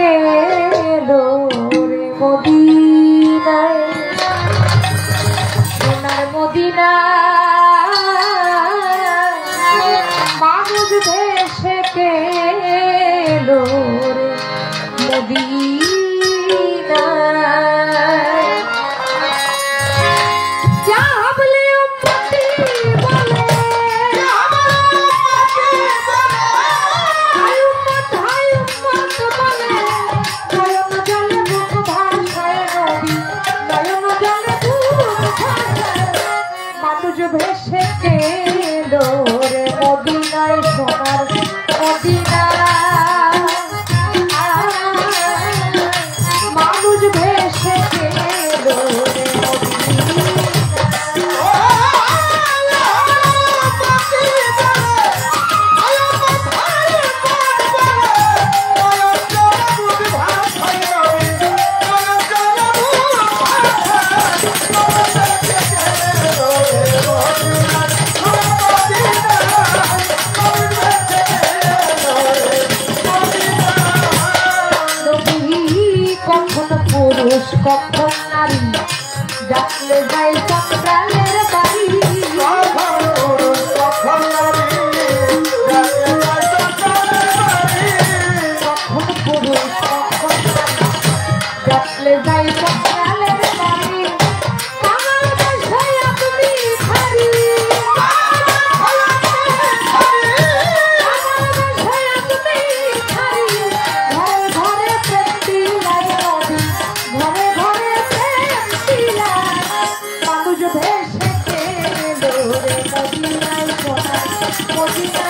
A: এলো রে মদিনায়, সোনার মদিনায় মানুষ ভেসে গেলো রে মদিনায়। যাবলে উম্মতি বলে, হায় উম্মত বলে, নয়ন জলে বুক ভাসায় নবী, নয়ন জলে বুক ভাসায়। মানুষ ভেসে গেলো রে মদিনায়, সোনার মদিনায় মানুষ ভেসে গেলো রে পুরুষ কখন নারী, ডাকলে যাই চন্দ্রালের বাড়ি। কখন পুরুষ কখন নারী, ডাকলে যাই চন্দ্রালের বাড়ি। আমার বাসায় আপনি ভারী, আমার বাসায় আপনি ভারী। ঘরে ঘরে প্রেম দিলাই নবী, ঘরে ঘরে প্রেম দিলাই। মানুষ ভেসে গেলো রে মদিনায়, সোনার মদিনায়।